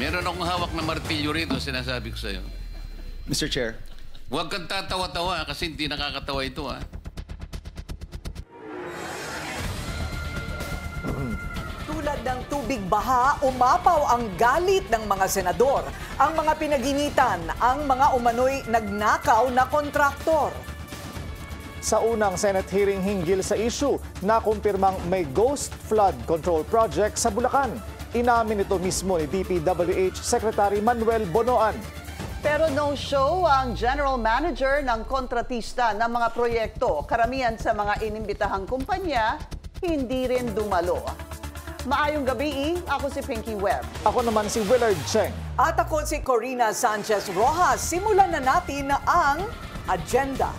Meron akong hawak na martilyo rito, sinasabi ko sa'yo. Mr. Chair. Huwag kang tatawa-tawa kasi hindi nakakatawa ito, ha? Tulad ng tubig baha, umapaw ang galit ng mga senador. Ang mga pinaginitan, ang mga umano'y nagnakaw na kontraktor. Sa unang Senate hearing hinggil sa issue, nakumpirmang may ghost flood control project sa Bulacan. Inamin ito mismo ni DPWH Secretary Manuel Bonoan. Pero no-show ang general manager ng kontratista ng mga proyekto. Karamihan sa mga inimbitahang kumpanya, hindi rin dumalo. Maayong gabi, ako si Pinky Webb. Ako naman si Willard Cheng. At ako si Corina Sanchez Rojas. Simulan na natin ang agenda.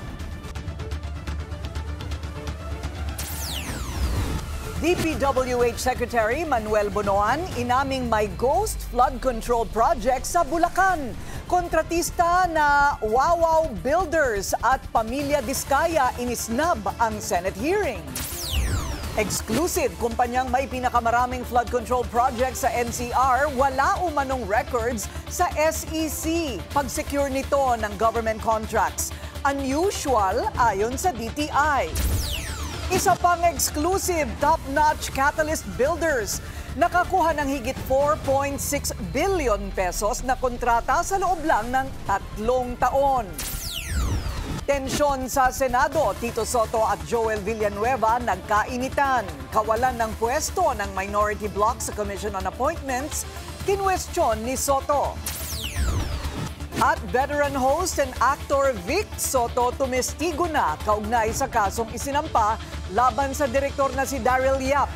DPWH Secretary Manuel Bonoan inaming may ghost flood control project sa Bulacan. Kontratista na Wawaw Builders at Pamilya Diskaya inisnab ang Senate hearing. Exclusive, kumpanyang may pinakamaraming flood control project sa NCR, wala umanong records sa SEC. Pag-secure nito ng government contracts. Unusual ayon sa DTI. Isa pang exclusive, top-notch Catalyst Builders. Nakakuha ng higit 4.6 billion pesos na kontrata sa loob lang ng 3 taon. Tensyon sa Senado, Tito Soto at Joel Villanueva nagkainitan. Kawalan ng pwesto ng minority bloc sa Commission on Appointments, kinwestiyon ni Soto. At veteran host and actor Vic Soto tumestigo na kaugnay sa kasong isinampa laban sa direktor na si Daryl Yap.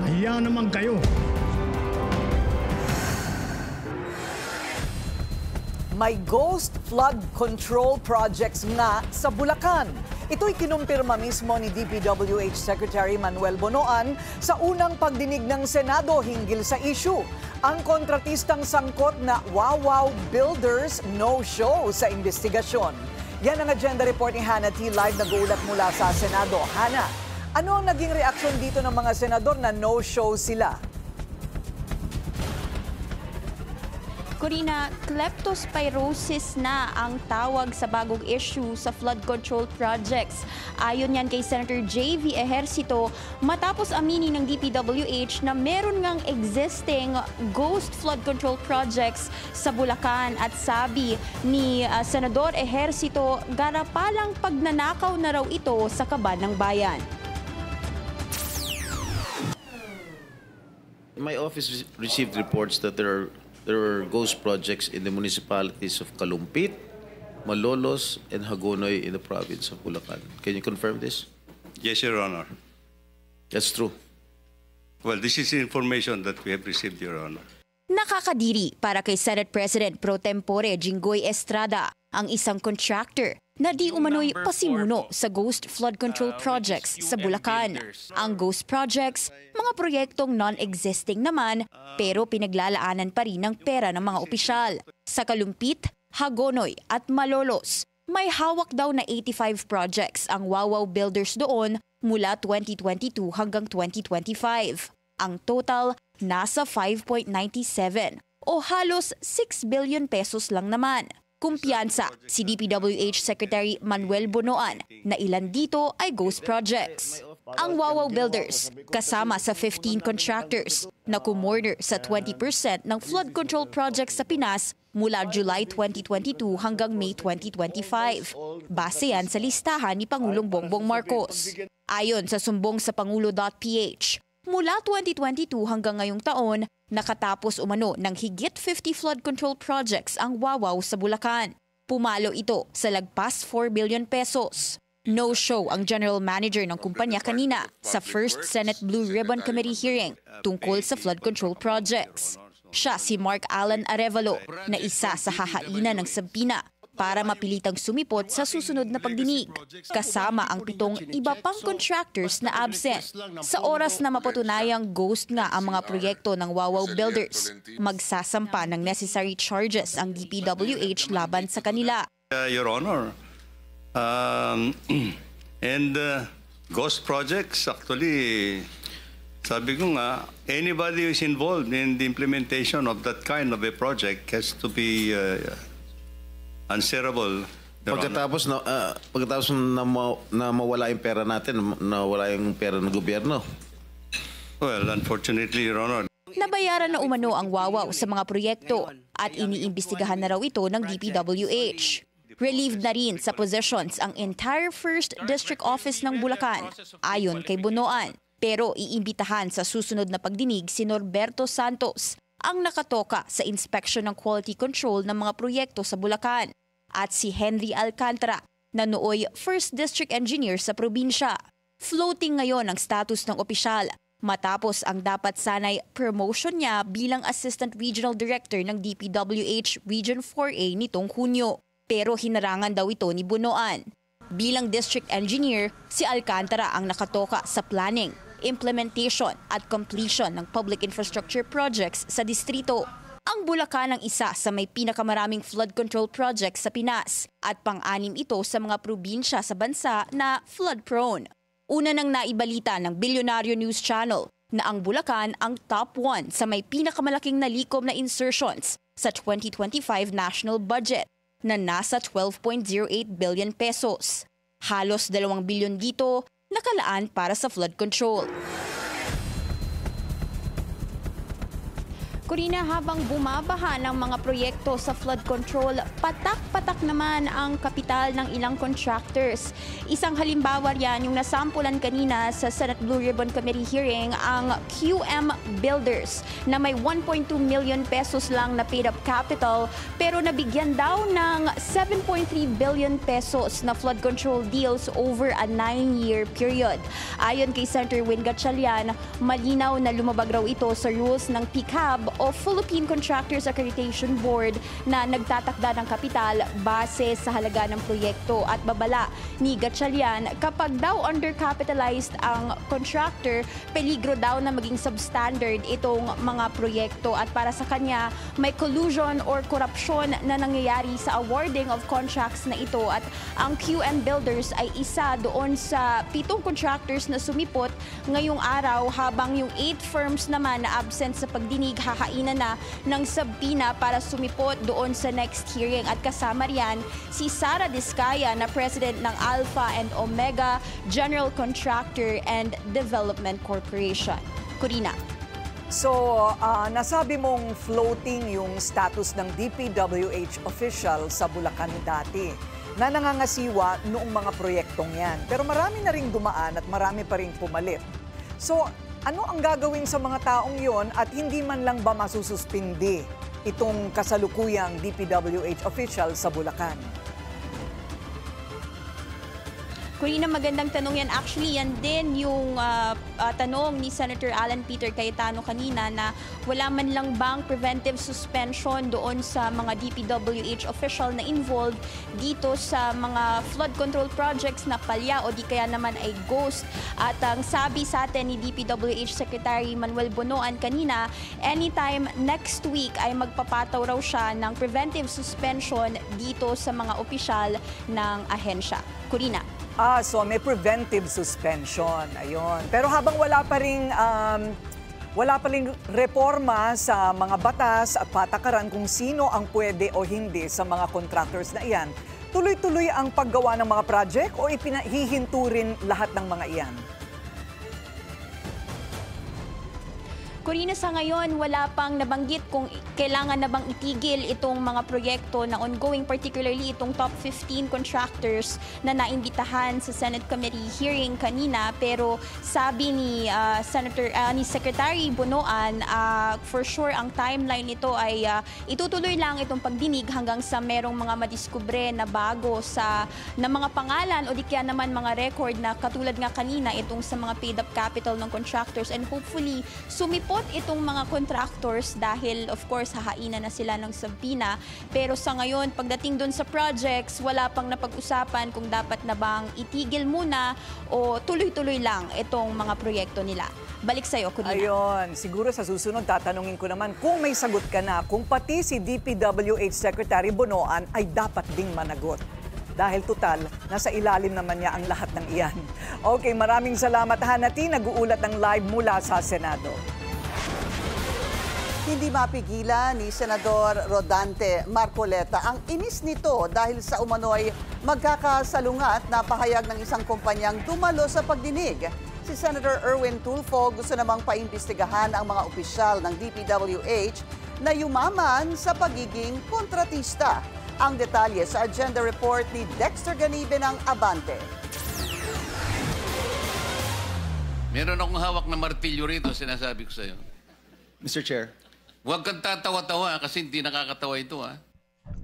Mahiya naman kayo. May ghost flood control projects nga sa Bulacan. Ito'y kinumpirma mismo ni DPWH Secretary Manuel Bonoan sa unang pagdinig ng Senado hinggil sa issue. Ang kontratistang sangkot na Wawaw Builders no-show sa investigasyon. Yan ang agenda report ni Hannah T. Live nag-uulat mula sa Senado. Hannah, ano ang naging reaksyon dito ng mga senador na no-show sila? Corina, kleptospirosis na ang tawag sa bagong issue sa flood control projects. Ayon yan kay Senator J.V. Ejercito, matapos aminin ng DPWH na meron ngang existing ghost flood control projects sa Bulacan. At sabi ni Senador Ejercito, garapalang pagnanakaw na raw ito sa kaban ng bayan. My office received reports that there are ghost projects in the municipalities of Kalumpit, Malolos, and Hagonoy in the province of Bulacan. Can you confirm this? Yes, Your Honor. That's true. Well, this is information that we have received, Your Honor. Nakakadiri para kay Senate President Pro Tempore Jinggoy Estrada, ang isang contractor na di umano'y pasimuno sa ghost flood control projects sa Bulacan. Ang ghost projects, mga proyektong non-existing naman pero pinaglalaanan pa rin ng pera ng mga opisyal. Sa Kalumpit, Hagonoy at Malolos, may hawak daw na 85 projects ang Wawaw Builders doon mula 2022 hanggang 2025. Ang total, nasa 5.97 o halos 6 billion pesos lang naman. Kumpiyansa si DPWH Secretary Manuel Bonoan na ilan dito ay ghost projects. Ang Wawaw Builders, kasama sa 15 contractors na kumorder sa 20% ng flood control projects sa Pinas mula July 2022 hanggang May 2025. Base yan sa listahan ni Pangulong Bongbong Marcos. Ayon sa sumbong sa Pangulo.ph, mula 2022 hanggang ngayong taon, nakatapos umano ng higit 50 flood control projects ang Wawaw sa Bulacan. Pumalo ito sa lagpas 4 billion pesos. No-show ang general manager ng kumpanya kanina sa first Senate Blue Ribbon Committee hearing tungkol sa flood control projects. Siya si Mark Alan Arevalo na isa sa hahainan ng sabina para mapilitang sumipot sa susunod na pagdinig, kasama ang 7 iba pang contractors na absent. Sa oras na mapatunayang ghost nga ang mga proyekto ng Wawaw Builders, magsasampa ng necessary charges ang DPWH laban sa kanila. Your Honor, ghost projects, actually, sabi ko nga, anybody who is involved in the implementation of that kind of a project has to be answerable. Pagkatapos na mawala yung pera natin, nawala yung pera ng gobyerno. Well, unfortunately, Your Honor. Nabayaran na umano ang Wawaw sa mga proyekto at iniimbestigahan na raw ito ng DPWH. Relieved na rin sa positions ang entire 1st District Office ng Bulacan, ayon kay Bonoan. Pero iimbitahan sa susunod na pagdinig si Norberto Santos, ang nakatoka sa inspection ng quality control ng mga proyekto sa Bulacan, at si Henry Alcantara na nooy 1st District Engineer sa probinsya. Floating ngayon ang status ng opisyal matapos ang dapat sanay promotion niya bilang Assistant Regional Director ng DPWH Region 4A nitong Hunyo. Pero hinarangan daw ito ni Bonoan. Bilang District Engineer, si Alcantara ang nakatoka sa planning, implementation at completion ng public infrastructure projects sa distrito. Ang Bulacan ang isa sa may pinakamaraming flood control projects sa Pinas at pang-anim ito sa mga probinsya sa bansa na flood-prone. Una nang naibalita ng Bilyonaryo News Channel na ang Bulacan ang top 1 sa may pinakamalaking nalikom na insertions sa 2025 national budget na nasa 12.08 billion pesos. Halos 2 bilyon dito nakalaan para sa flood control. Corina, habang bumabaha ng mga proyekto sa flood control, patak-patak naman ang kapital ng ilang contractors. Isang halimbawa riyan yung nasampulan kanina sa Senate Blue Ribbon Committee hearing ang QM Builders na may 1.2 million pesos lang na paid up capital pero nabigyan daw ng 7.3 billion pesos na flood control deals over a 9-year period. Ayon kay Senator Win Gatchalian, malinaw na lumabag raw ito sa rules ng PCAB o Philippine Contractors Accreditation Board na nagtatakda ng kapital base sa halaga ng proyekto at babala ni Gatchalian kapag daw undercapitalized ang contractor, peligro daw na maging substandard itong mga proyekto at para sa kanya may collusion or korupsyon na nangyayari sa awarding of contracts na ito at ang QM Builders ay isa doon sa 7 contractors na sumipot ngayong araw habang yung 8 firms naman na absent sa pagdinig hahainan na ng sabina para sumipot doon sa next hearing at kasama riyan si Sara Discaya na President ng Alpha and Omega General Contractor and Development Corporation. Corina. So, nasabi mong floating yung status ng DPWH official sa Bulacan dati na nangangasiwa noong mga proyektong yan. Pero marami na ring dumaan at marami pa ring pumalit. So, ano ang gagawin sa mga taong yon at hindi man lang ba masususpindi itong kasalukuyang DPWH official sa Bulacan? Corina, magandang tanong yan. Actually, yan din yung tanong ni Senator Alan Peter Cayetano kanina na wala man lang bang preventive suspension doon sa mga DPWH official na involved dito sa mga flood control projects na palya o di kaya naman ay ghost. At ang sabi sa atin ni DPWH Secretary Manuel Bonoan kanina, anytime next week ay magpapataw raw siya ng preventive suspension dito sa mga opisyal ng ahensya. Corina. So may preventive suspension. Ayun. Pero habang wala pa ring reforma sa mga batas at patakaran kung sino ang pwede o hindi sa mga contractors na iyan, tuloy-tuloy ang paggawa ng mga project o hihinto rin lahat ng mga iyan? Corina, sa ngayon, wala pang nabanggit kung kailangan na bang itigil itong mga proyekto na ongoing, particularly itong top 15 contractors na naimbitahan sa Senate Committee hearing kanina. Pero sabi ni Secretary Bonoan, for sure ang timeline nito ay itutuloy lang itong pagdinig hanggang sa merong mga madiskubre na bago na mga pangalan o di kaya naman mga record na katulad nga kanina itong sa mga paid up capital ng contractors, and hopefully sumipot itong mga contractors dahil of course hahainan na sila ng sabina. Pero sa ngayon, pagdating dun sa projects, wala pang napag-usapan kung dapat na bang itigil muna o tuloy-tuloy lang itong mga proyekto nila. Balik sa'yo, Corina. Ayun, siguro sa susunod tatanungin ko naman kung may sagot ka na kung pati si DPWH Secretary Bonoan ay dapat ding managot. Dahil total, nasa ilalim naman niya ang lahat ng iyan. Okay, maraming salamat, Hanati. Nag-uulat ng live mula sa Senado. Hindi mapigilan ni Senador Rodante Marcoleta ang inis nito dahil sa umano'y magkakasalungat na pahayag ng isang kumpanyang dumalo sa pagdinig. Si Senator Erwin Tulfo gusto namang paimbestigahan ang mga opisyal ng DPWH na yumaman sa pagiging kontratista. Ang detalye sa agenda report ni Dexter Ganibe ng Abante. Meron akong hawak na martilyo rito, sinasabi ko sa'yo. Mr. Chair. Huwag kang tatawa-tawa kasi hindi nakakatawa ito, ha?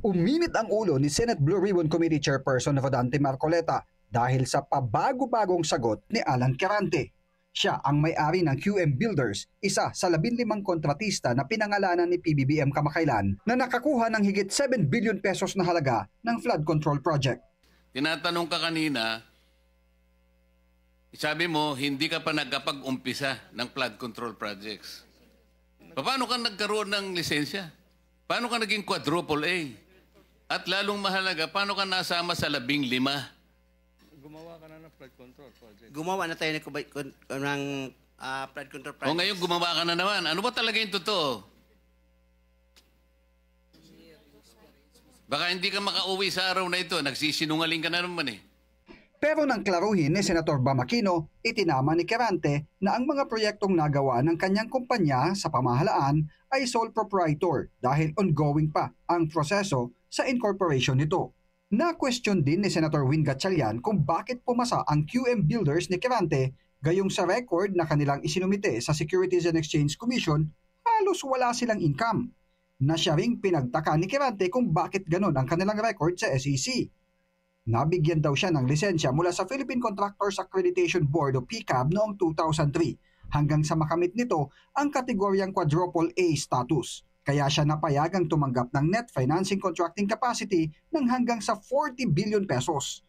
Uminit ang ulo ni Senate Blue Ribbon Committee Chairperson Rodante Marcoleta dahil sa pabago-bagong sagot ni Alan Quirante. Siya ang may-ari ng QM Builders, isa sa 15 kontratista na pinangalanan ni PBBM kamakailan na nakakuha ng higit 7 billion pesos na halaga ng flood control project. Tinatanong ka kanina, sabi mo, hindi ka pa nagkapag-umpisa ng flood control projects. Paano ka nagkaroon ng lisensya? Paano ka naging quadruple A? At lalong mahalaga, paano ka nasama sa 15? Gumawa ka na ng flood control project. Gumawa na tayo ng flood control project. O ngayon gumawa ka na naman. Ano ba talaga yung totoo? Baka hindi ka makauwi sa araw na ito. Nagsisinungaling ka na naman eh. Pero nang klaruhin ni Senator Bam Aquino, itinama ni Quirante na ang mga proyektong nagawa ng kanyang kumpanya sa pamahalaan ay sole proprietor dahil ongoing pa ang proseso sa incorporation nito. Na-question din ni Senator Win Gatchalian kung bakit pumasa ang QM Builders ni Quirante gayong sa record na kanilang isinumite sa Securities and Exchange Commission, halos wala silang income. Na siya ring pinagtaka ni Quirante kung bakit ganon ang kanilang record sa SEC. Nabigyan daw siya ng lisensya mula sa Philippine Contractors Accreditation Board o PCAB noong 2003 hanggang sa makamit nito ang kategoryang quadruple A status. Kaya siya napayagang tumanggap ng net financing contracting capacity ng hanggang sa 40 billion pesos.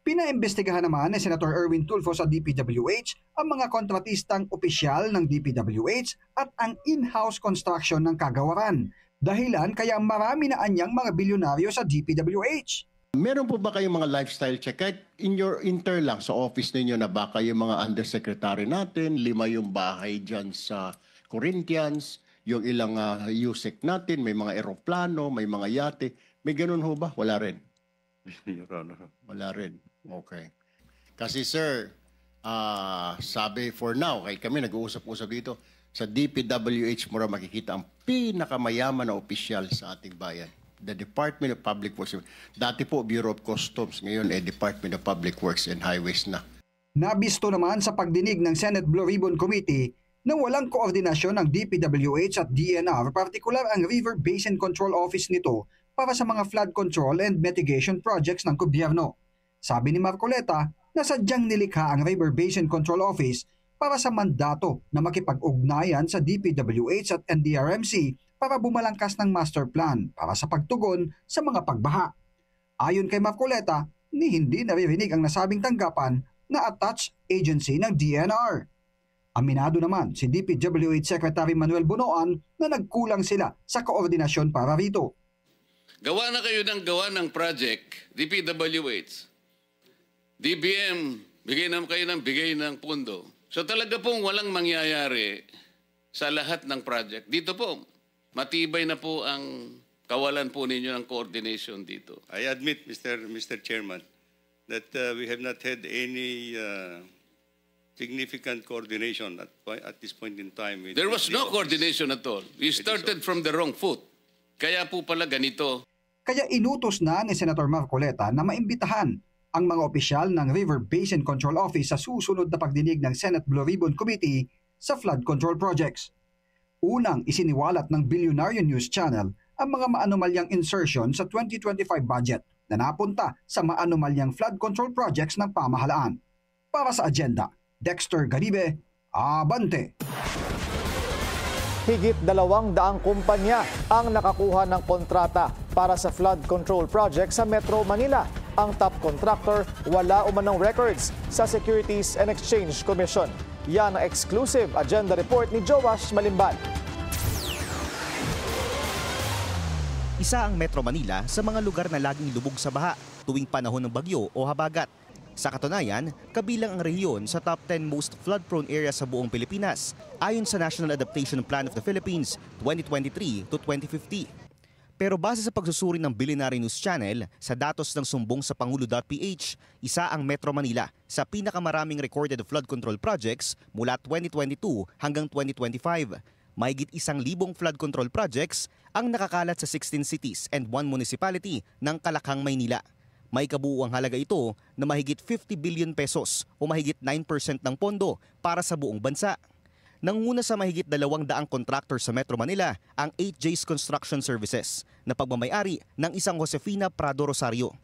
Pinaimbestigahan naman ni Senator Erwin Tulfo sa DPWH ang mga kontratistang opisyal ng DPWH at ang in-house construction ng kagawaran. Dahilan kaya marami na anyang mga bilyonaryo sa DPWH. Meron po ba kayong mga lifestyle check? Kahit in your intern lang sa office ninyo na baka yung mga undersecretary natin, 5 yung bahay dyan sa Corinthians, yung ilang USEC natin, may mga eroplano, may mga yate. May ganun ho ba? Wala rin. Wala rin. Okay. Kasi sir, sabi for now, kay kami nag-uusap-usap dito, sa DPWH mo makikita ang pinakamayaman na opisyal sa ating bayan. The Department of Public Works. Dati po Bureau of Customs, ngayon Department of Public Works and Highways na. Nabisto naman sa pagdinig ng Senate Blue Ribbon Committee na walang koordinasyon ng DPWH at DNR, partikular ang River Basin Control Office nito para sa mga flood control and mitigation projects ng gobyerno. Sabi ni Marcoleta na sadyang nilikha ang River Basin Control Office para sa mandato na makipag-ugnayan sa DPWH at NDRMC para bumalangkas ng master plan para sa pagtugon sa mga pagbaha. Ayon kay Marcoleta, hindi naririnig ang nasabing tanggapan na attached agency ng DNR. Aminado naman si DPWH Secretary Manuel Bonoan na nagkulang sila sa koordinasyon para rito. Gawa na kayo ng gawa ng project, DPWH. DBM, bigay ng pundo. So talaga pong walang mangyayari sa lahat ng project. Dito po, matibay na po ang kawalan po ninyo ng coordination dito. I admit, Mr. Chairman, that we have not had any significant coordination at this point in time. With There was the no office. coordination at all. We started from the wrong foot. Kaya po pala ganito. Kaya inutos na ni Senator Marcoleta na maimbitahan ang mga opisyal ng River Basin Control Office sa susunod na pagdinig ng Senate Blue Ribbon Committee sa flood control projects. Unang isiniwalat ng Billionaire News Channel ang mga maanomalyang insertion sa 2025 budget na napunta sa maanomalyang flood control projects ng pamahalaan. Para sa agenda, Dexter Garibe, Abante. Higit 200 kumpanya ang nakakuha ng kontrata para sa flood control project sa Metro Manila. Ang top contractor wala umanong records sa Securities and Exchange Commission. Yan ang exclusive agenda report ni Joash Malimbal. Isa ang Metro Manila sa mga lugar na laging lubog sa baha tuwing panahon ng bagyo o habagat. Sa katunayan, kabilang ang rehiyon sa top 10 most flood-prone areas sa buong Pilipinas ayon sa National Adaptation Plan of the Philippines 2023 to 2050. Pero base sa pagsusuri ng Billionaire News Channel sa datos ng sumbong sa Pangulo.ph, isa ang Metro Manila sa pinakamaraming recorded flood control projects mula 2022 hanggang 2025. Mahigit 1,000 flood control projects ang nakakalat sa 16 cities and 1 municipality ng Kalakhang, Maynila. May kabuuang halaga ito na mahigit 50 billion pesos o mahigit 9% ng pondo para sa buong bansa. Nanguna sa mahigit 200 contractor sa Metro Manila ang 8J's Construction Services na pagmamayari ng isang Josefina Prado Rosario.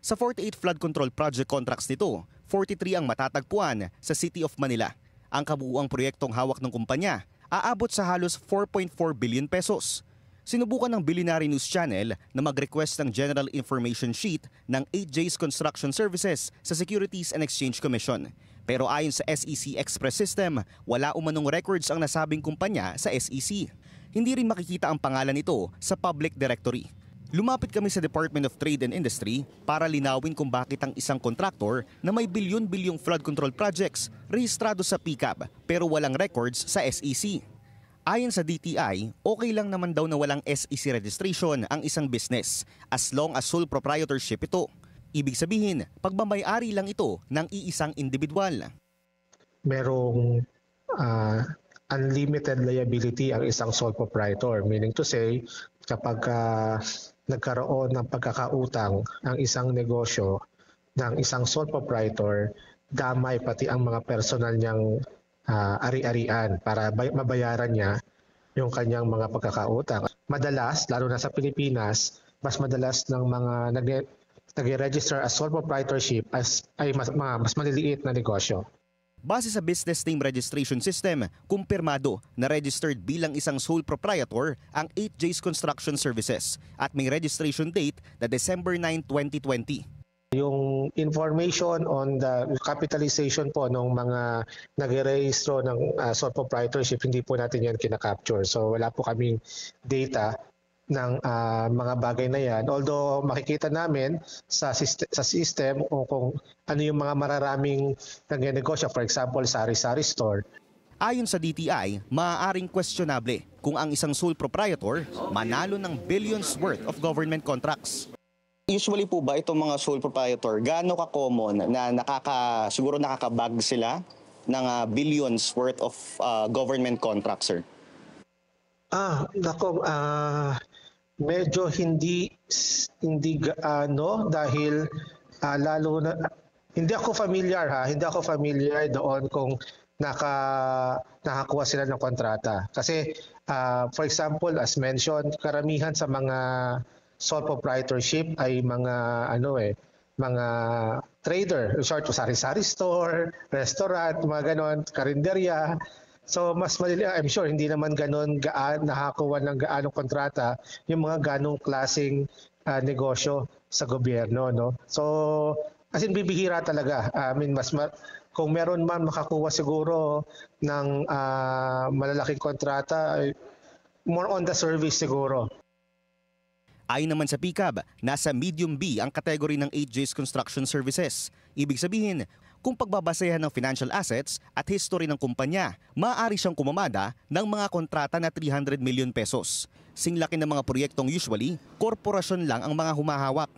Sa 48 flood control project contracts nito, 43 ang matatagpuan sa City of Manila. Ang kabuuang proyektong hawak ng kumpanya aabot sa halos 4.4 billion pesos. Sinubukan ng Billionaire News Channel na mag-request ng General Information Sheet ng 8J's Construction Services sa Securities and Exchange Commission. Pero ayon sa SEC Express System, wala umanong records ang nasabing kumpanya sa SEC. Hindi rin makikita ang pangalan nito sa public directory. Lumapit kami sa Department of Trade and Industry para linawin kung bakit ang isang kontraktor na may bilyon-bilyong flood control projects rehistrado sa PCAB pero walang records sa SEC. Ayon sa DTI, okay lang naman daw na walang SEC registration ang isang business as long as sole proprietorship ito. Ibig sabihin, pagmamayari lang ito ng iisang individual. Merong unlimited liability ang isang sole proprietor. Meaning to say, kapag nagkaroon ng pagkakautang ang isang negosyo ng isang sole proprietor, damay pati ang mga personal niyang ari-arian para mabayaran niya yung kanyang mga pagkakautang. Madalas, lalo na sa Pilipinas, mas madalas ng mga nag-register as sole proprietorship ay mas maliliit na negosyo. Base sa Business Name Registration System, kumpirmado na registered bilang isang sole proprietor ang 8J's Construction Services at may registration date na December 9, 2020. Yung information on the capitalization po ng mga nag-rehistro ng sole proprietorship, hindi po natin yan kinakapture. So wala po kaming data ng mga bagay na yan. Although makikita namin sa system kung ano yung mga mararaming nagnegosyo, for example, sari-sari store. Ayon sa DTI, maaaring questionable kung ang isang sole proprietor manalo ng billions worth of government contracts. Usually po ba itong mga sole proprietor, gaano ka-common na siguro nakakabag sila ng billions worth of government contracts, sir? Medyo hindi gaano dahil lalo na hindi ako familiar doon kung nakakuha sila ng kontrata. Kasi for example, as mentioned, karamihan sa mga sole proprietorship ay mga mga trader, sari-sari store, restaurant, mga ganon, karinderya. So mas maliliit, I'm sure hindi naman ganon nakakuha ng gaanong kontrata yung mga ganong klaseng negosyo sa gobyerno, no? So as in bibihira talaga. I mean kung meron man makakuha siguro ng malalaking kontrata, more on the service siguro. Ayon naman sa PCAB, nasa medium B ang kategory ng 8J's Construction Services. Ibig sabihin, kung pagbabasehan ng financial assets at history ng kumpanya, maaari siyang kumamada ng mga kontrata na 300 million pesos. Singlaki ng mga proyektong usually, korporasyon lang ang mga humahawak.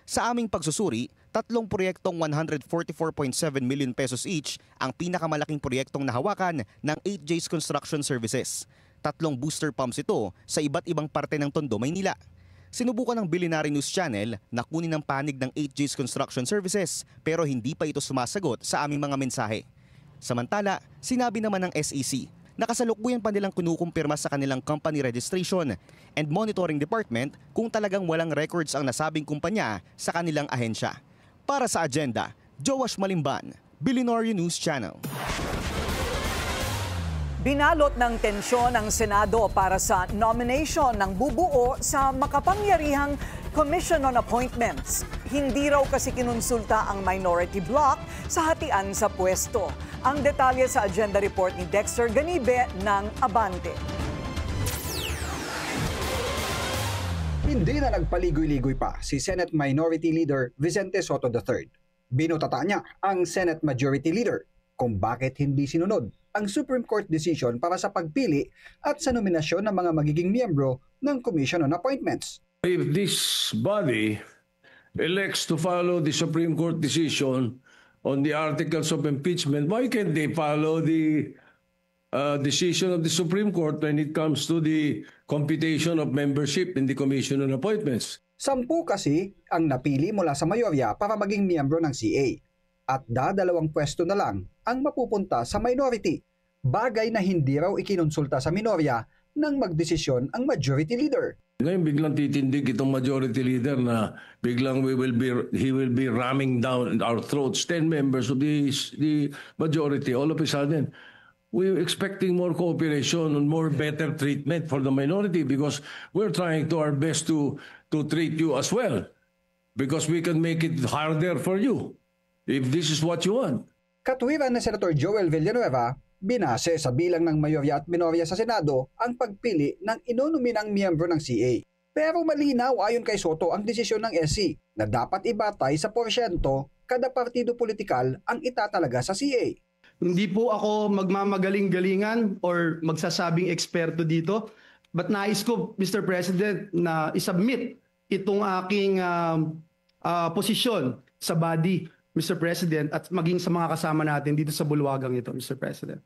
Sa aming pagsusuri, Tatlong proyektong 144.7 million pesos each ang pinakamalaking proyektong nahawakan ng 8J's Construction Services. 3 booster pumps ito sa iba't ibang parte ng Tondo, Maynila. Sinubukan ng Bilinary News Channel na kunin ang panig ng 8J's Construction Services pero hindi pa ito sumasagot sa aming mga mensahe. Samantala, sinabi naman ng SEC na kasalukuyan pa nilang kinukumpirma sa kanilang company registration and monitoring department kung talagang walang records ang nasabing kumpanya sa kanilang ahensya. Para sa Agenda, Joash Malimban, Bilinary News Channel. Binalot ng tensyon ang Senado para sa nomination ng bubuo sa makapangyarihang Commission on Appointments. Hindi raw kasi kinonsulta ang minority bloc sa hatian sa pwesto. Ang detalye sa agenda report ni Dexter Ganibe ng Abante. Hindi na nagpaligoy-ligoy pa si Senate Minority Leader Vicente Soto III. Binutata niya ang Senate Majority Leader kung bakit hindi sinunod ang Supreme Court decision para sa pagpili at sa nominasyon ng mga magiging miyembro ng Commission on Appointments. If this body elects to follow the Supreme Court decision on the articles of impeachment, why can't they follow the decision of the Supreme Court when it comes to the computation of membership in the Commission on Appointments? 10 kasi ang napili mula sa mayorya para maging miyembro ng CA at 2 pwesto na lang ang mapupunta sa minority. Bagay na hindi raw ikinonsulta sa minorya nang magdesisyon ang majority leader. Ngayon biglang titindig itong majority leader na biglang he will be ramming down our throats 10 members of the majority all of a sudden. We're expecting more cooperation and more better treatment for the minority because we're trying to our best to treat you as well because we can make it harder for you if this is what you want. Katwiran ni Senator Joel Villanueva, binase sa bilang ng mayorya at minorya sa Senado ang pagpili ng inonominang miyembro ng CA. Pero malinaw ayon kay Soto ang desisyon ng SC na dapat ibatay sa porsyento kada partido politikal ang itatalaga sa CA. Hindi po ako magmamagaling-galingan or magsasabing eksperto dito. But nais ko, Mr. President, na isubmit itong aking posisyon sa body, Mr. President, at maging sa mga kasama natin dito sa bulwagang ito, Mr. President.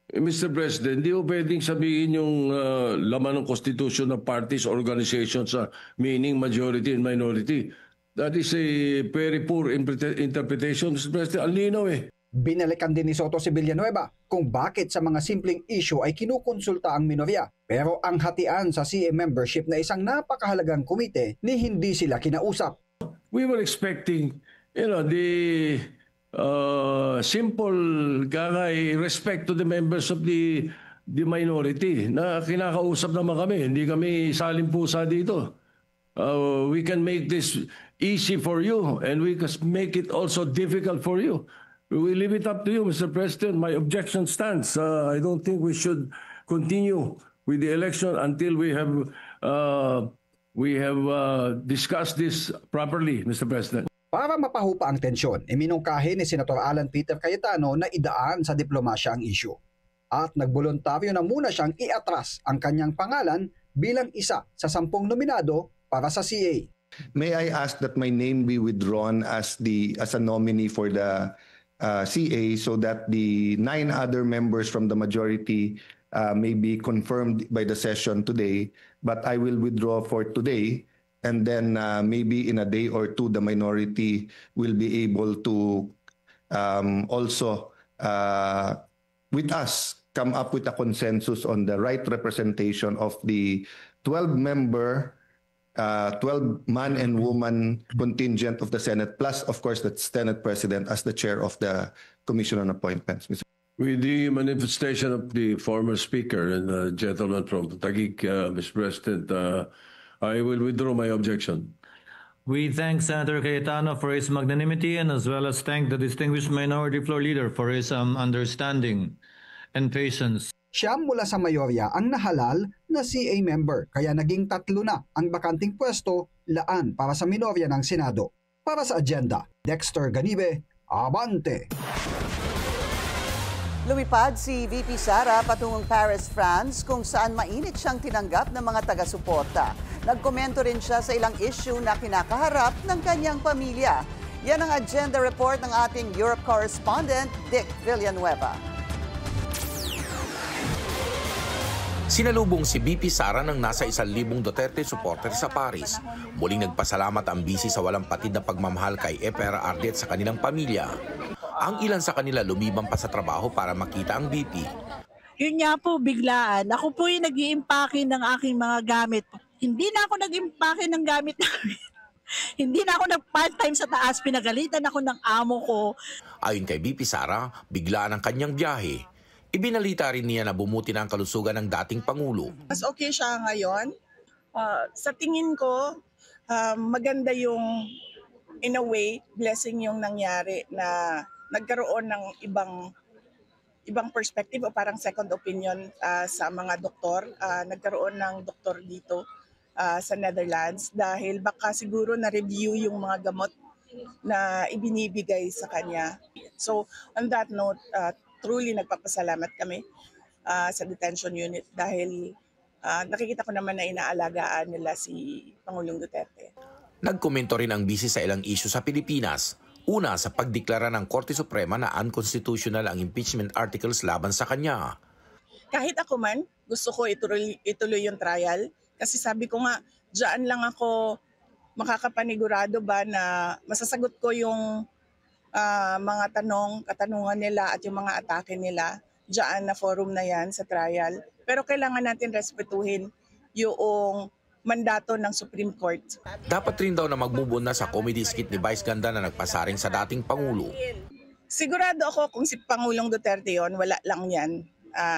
Mr. President, di mo pwedeng sabihin yung laman ng Constitution ng parties, organizations sa meaning majority and minority. That is a very poor interpretation, Mr. President. Ang linaw eh. Binalikan din ni Soto si Villanueva kung bakit sa mga simpleng issue ay kinukonsulta ang minorya. Pero ang hatian sa CA membership na isang napakahalagang komite ni hindi sila kinausap. We were expecting, the simple respect to the members of the minority na kinakausap naman kami. Hindi kami salimpusa dito. We can make this easy for you and we can make it also difficult for you. We leave it up to you, Mr. President. My objection stands. I don't think we should continue with the election until we have discussed this properly, Mr. President. Para mapahupa ang tensyon, iminungkahi ni Senator Alan Peter Cayetano na idaan sa diplomasya ang issue. At nagboluntaryo na muna siyang iatras ang kanyang pangalan bilang isa sa 10 nominado para sa CA. May I ask that my name be withdrawn as a nominee for the CA so that the 9 other members from the majority may be confirmed by the session today, but I will withdraw for today and then maybe in a day or two the minority will be able to also with us come up with a consensus on the right representation of the 12-member 12-man and woman contingent of the Senate, plus, of course, the Senate President as the chair of the Commission on Appointments. With the manifestation of the former Speaker and the gentleman from Taguig, Mr. President, I will withdraw my objection. We thank Senator Cayetano for his magnanimity and as well as thank the distinguished Minority Floor Leader for his understanding and patience. Siyam mula sa mayorya ang nahalal na CA member kaya naging 3 na ang bakanting pwesto laan para sa minorya ng Senado. Para sa agenda, Dexter Ganibe, Abante. Lumipad si VP Sara patungong Paris, France kung saan mainit siyang tinanggap ng mga taga-suporta. Nagkomento rin siya sa ilang issue na kinakaharap ng kanyang pamilya. Yan ang agenda report ng ating Europe correspondent, Dick Villanueva. Sinalubong si BP Sara ng nasa 1,000 Duterte supporter sa Paris. Muling nagpasalamat ang BC sa walang patid na pagmamahal kay FPRRD at sa kanilang pamilya. Ang ilan sa kanila lumibang pa sa trabaho para makita ang BP. Yun nga po, biglaan. Ako po yung nag-i-impake ng aking mga gamit. Hindi na ako nag-impake ng gamit namin. Hindi na ako nag-part-time sa taas. Pinagalitan ako ng amo ko. Ayon kay BP Sara, biglaan ang kanyang biyahe. Ibinalita rin niya na bumuti na ang kalusugan ng dating Pangulo. Mas okay siya ngayon. Sa tingin ko, maganda yung, in a way, blessing yung nangyari na nagkaroon ng ibang perspective o parang second opinion sa mga doktor. Nagkaroon ng doktor dito sa Netherlands dahil baka siguro na-review yung mga gamot na ibinibigay sa kanya. So on that note, truly nagpapasalamat kami sa detention unit dahil nakikita ko naman na inaalagaan nila si Pangulong Duterte. Nagkomento rin ang BC sa ilang issue sa Pilipinas. Una, sa pagdeklara ng Korte Suprema na unconstitutional ang impeachment articles laban sa kanya. Kahit ako man, gusto ko ituloy yung trial. Kasi sabi ko nga, diyan lang ako makakapanigurado ba na masasagot ko yung mga katanungan nila at yung mga atake nila diyan na forum na yan sa trial. Pero kailangan natin respetuhin yung mandato ng Supreme Court. Dapat rin daw na mag-move on na sa comedy skit ni Vice Ganda na nagpasaring sa dating Pangulo. Sigurado ako kung si Pangulong Duterte yon, wala lang yan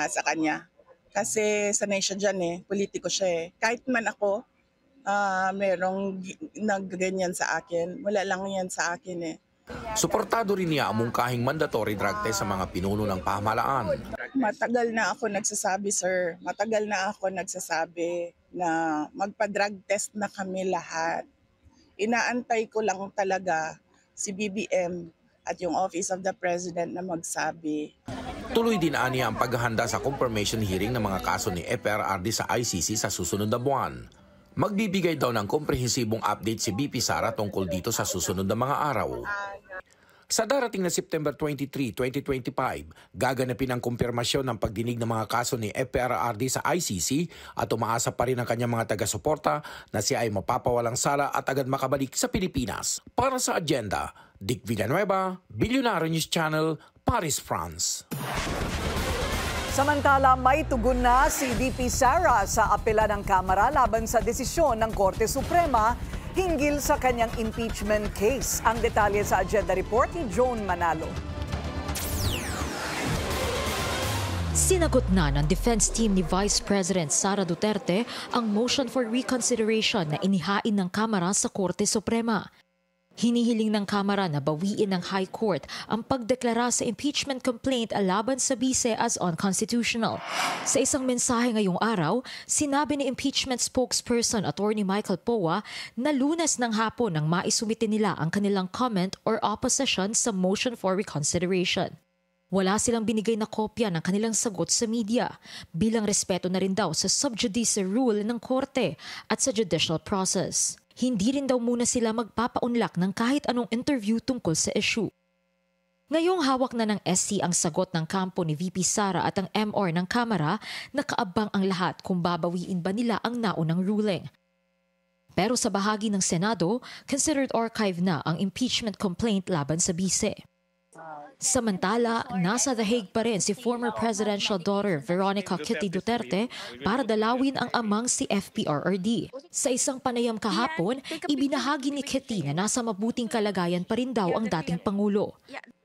sa kanya. Kasi sanay siya dyan politiko siya Kahit man ako, merong nagganyan sa akin, wala lang yan sa akin Suportado rin niya ang mungkahing mandatory drug test sa mga pinuno ng pamahalaan. Matagal na ako nagsasabi, sir. Matagal na ako nagsasabi na magpa-drug test na kami lahat. Inaantay ko lang talaga si BBM at yung Office of the President na magsabi. Tuloy din aniya ang paghahanda sa confirmation hearing ng mga kaso ni FPRRD sa ICC sa susunod na buwan. Magbibigay daw ng komprehensibong update si BP Sara tungkol dito sa susunod na mga araw. Sa darating na September 23, 2025, gaganapin ang kumpirmasyon ng pagdinig ng mga kaso ni FPRRD sa ICC at umaasa pa rin ang kanyang mga taga-suporta na siya ay mapapawalang sala at agad makabalik sa Pilipinas. Para sa agenda, Dick Villanueva, Billionaire News Channel, Paris, France. Samantala, may tugon na si VP Sara sa apela ng Kamara laban sa desisyon ng Korte Suprema hinggil sa kanyang impeachment case. Ang detalye sa agenda report ni Joan Manalo. Sinagot na ng defense team ni Vice President Sara Duterte ang motion for reconsideration na inihain ng Kamara sa Korte Suprema. Hinihiling ng Kamara na bawiin ng High Court ang pagdeklara sa impeachment complaint laban sa Vice as unconstitutional. Sa isang mensahe ngayong araw, sinabi ni impeachment spokesperson Attorney Michael Poa na Lunes ng hapon nang maisumite nila ang kanilang comment or opposition sa motion for reconsideration. Wala silang binigay na kopya ng kanilang sagot sa media bilang respeto na rin daw sa sub judice rule ng korte at sa judicial process. Hindi rin daw muna sila magpapaunlak ng kahit anong interview tungkol sa issue. Ngayong hawak na ng SC ang sagot ng kampo ni VP Sara at ang MR ng Kamara, nakaabang ang lahat kung babawiin ba nila ang naunang ruling. Pero sa bahagi ng Senado, considered archive na ang impeachment complaint laban sa Vice. Samantala, nasa The Hague pa rin si former presidential daughter Veronica Kitty Duterte para dalawin ang amang si FPRRD. Sa isang panayam kahapon, ibinahagi ni Kitty na nasa mabuting kalagayan pa rin daw ang dating Pangulo.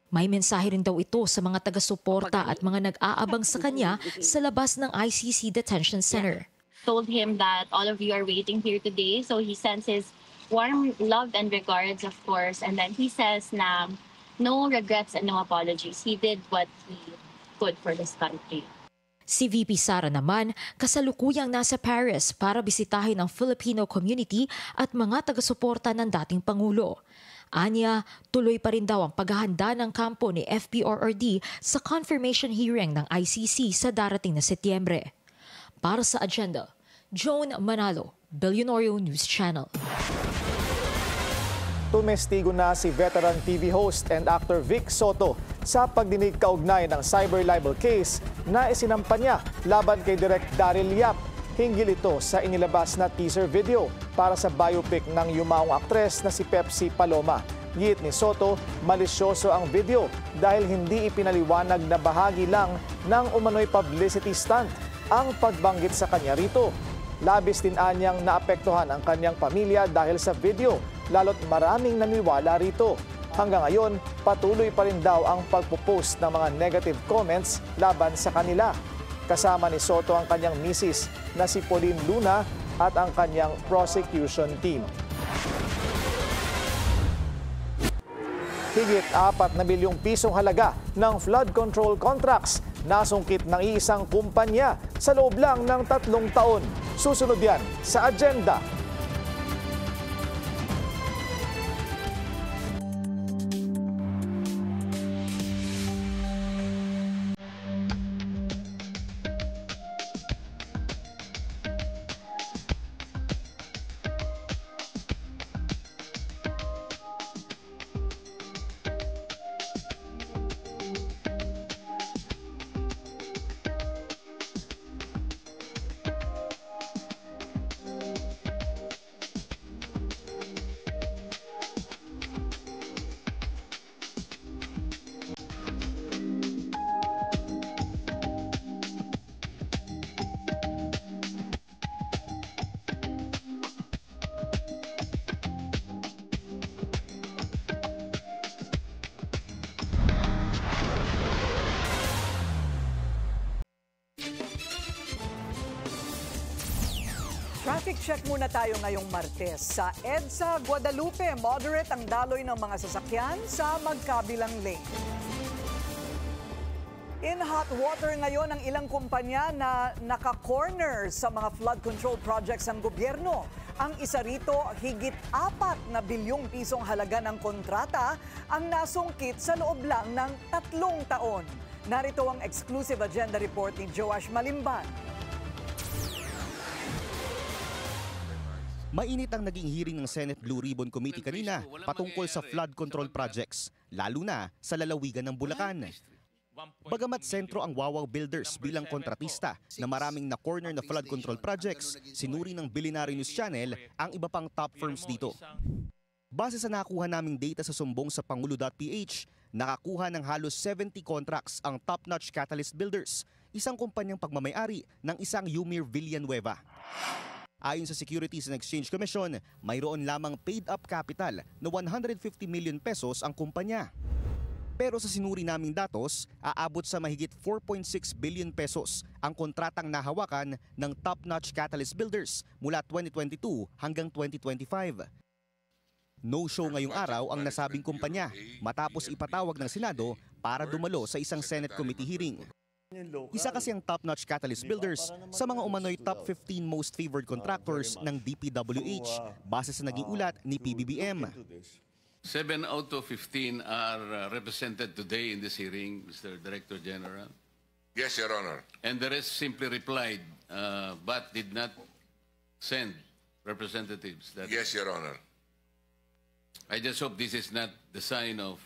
May mensahe rin daw ito sa mga taga-suporta at mga nag-aabang sa kanya sa labas ng ICC Detention Center. Told him that all of you are waiting here today, so he sends his warm love and regards, of course, and then he says na no regrets and no apologies. He did what he could for this country. Si VP Sara naman, kasalukuyang nasa Paris para bisitahin ang Filipino community at mga taga-suporta ng dating Pangulo. Anya, tuloy pa rin daw ang paghahanda ng kampo ni FPRRD sa confirmation hearing ng ICC sa darating na Setyembre. Para sa agenda, Joan Manalo, Billionaire News Channel. Tumestigo na si veteran TV host and actor Vic Soto sa pagdinig kaugnay ng cyber libel case na isinampa niya laban kay Direk Daryl Yap. Hinggil ito sa inilabas na teaser video para sa biopic ng yumaong aktres na si Pepsi Paloma. Git ni Soto, malisyoso ang video dahil hindi ipinaliwanag na bahagi lang ng umano'y publicity stunt ang pagbanggit sa kanya rito. Labis din anyang naapektuhan ang kanyang pamilya dahil sa video, lalo't maraming naniwala rito. Hanggang ngayon, patuloy pa rin daw ang pagpo-post ng mga negative comments laban sa kanila. Kasama ni Soto ang kanyang misis na si Pauline Luna at ang kanyang prosecution team. Higit 4 na bilyong pisong halaga ng flood control contracts nasungkit ng iisang kumpanya sa loob lang ng 3 taon. Susunod yan sa agenda. Traffic check muna tayo ngayong Martes. Sa EDSA Guadalupe, moderate ang daloy ng mga sasakyan sa magkabilang lane. In hot water ngayon ang ilang kumpanya na naka-corner sa mga flood control projects ng gobyerno. Ang isa rito, higit 4 na bilyong pisong halaga ng kontrata ang nasungkit sa loob lang ng 3 taon. Narito ang exclusive agenda report ni Joash Malimban. Mainit ang naging hearing ng Senate Blue Ribbon Committee kanina patungkol sa flood control projects, lalo na sa lalawigan ng Bulacan. Bagamat sentro ang Wawaw Builders bilang kontratista na maraming na-corner na flood control projects, sinuri ng Billionaire News Channel ang iba pang top firms dito. Base sa nakuha naming data sa sumbong sa Pangulo.ph, nakakuha ng halos 70 contracts ang top-notch Catalyst Builders, isang kumpanyang pagmamayari ng isang Umir Villanueva. Ayon sa Securities and Exchange Commission, mayroon lamang paid-up capital na 150 million pesos ang kumpanya. Pero sa sinuri naming datos, aabot sa mahigit 4.6 billion pesos ang kontratang nahawakan ng top-notch Catalyst Builders mula 2022 hanggang 2025. No-show ngayong araw ang nasabing kumpanya matapos ipatawag ng Senado para dumalo sa isang Senate Committee hearing. Isa kasi ang top-notch Catalyst Builders sa mga umano'y top 15 most favored contractors ng DPWH base sa naging ulat ni PBBM. 7 out of 15 are represented today in this hearing, Mr. Director General. Yes, Your Honor. And the rest simply replied, but did not send representatives. Yes, Your Honor. I just hope this is not the sign of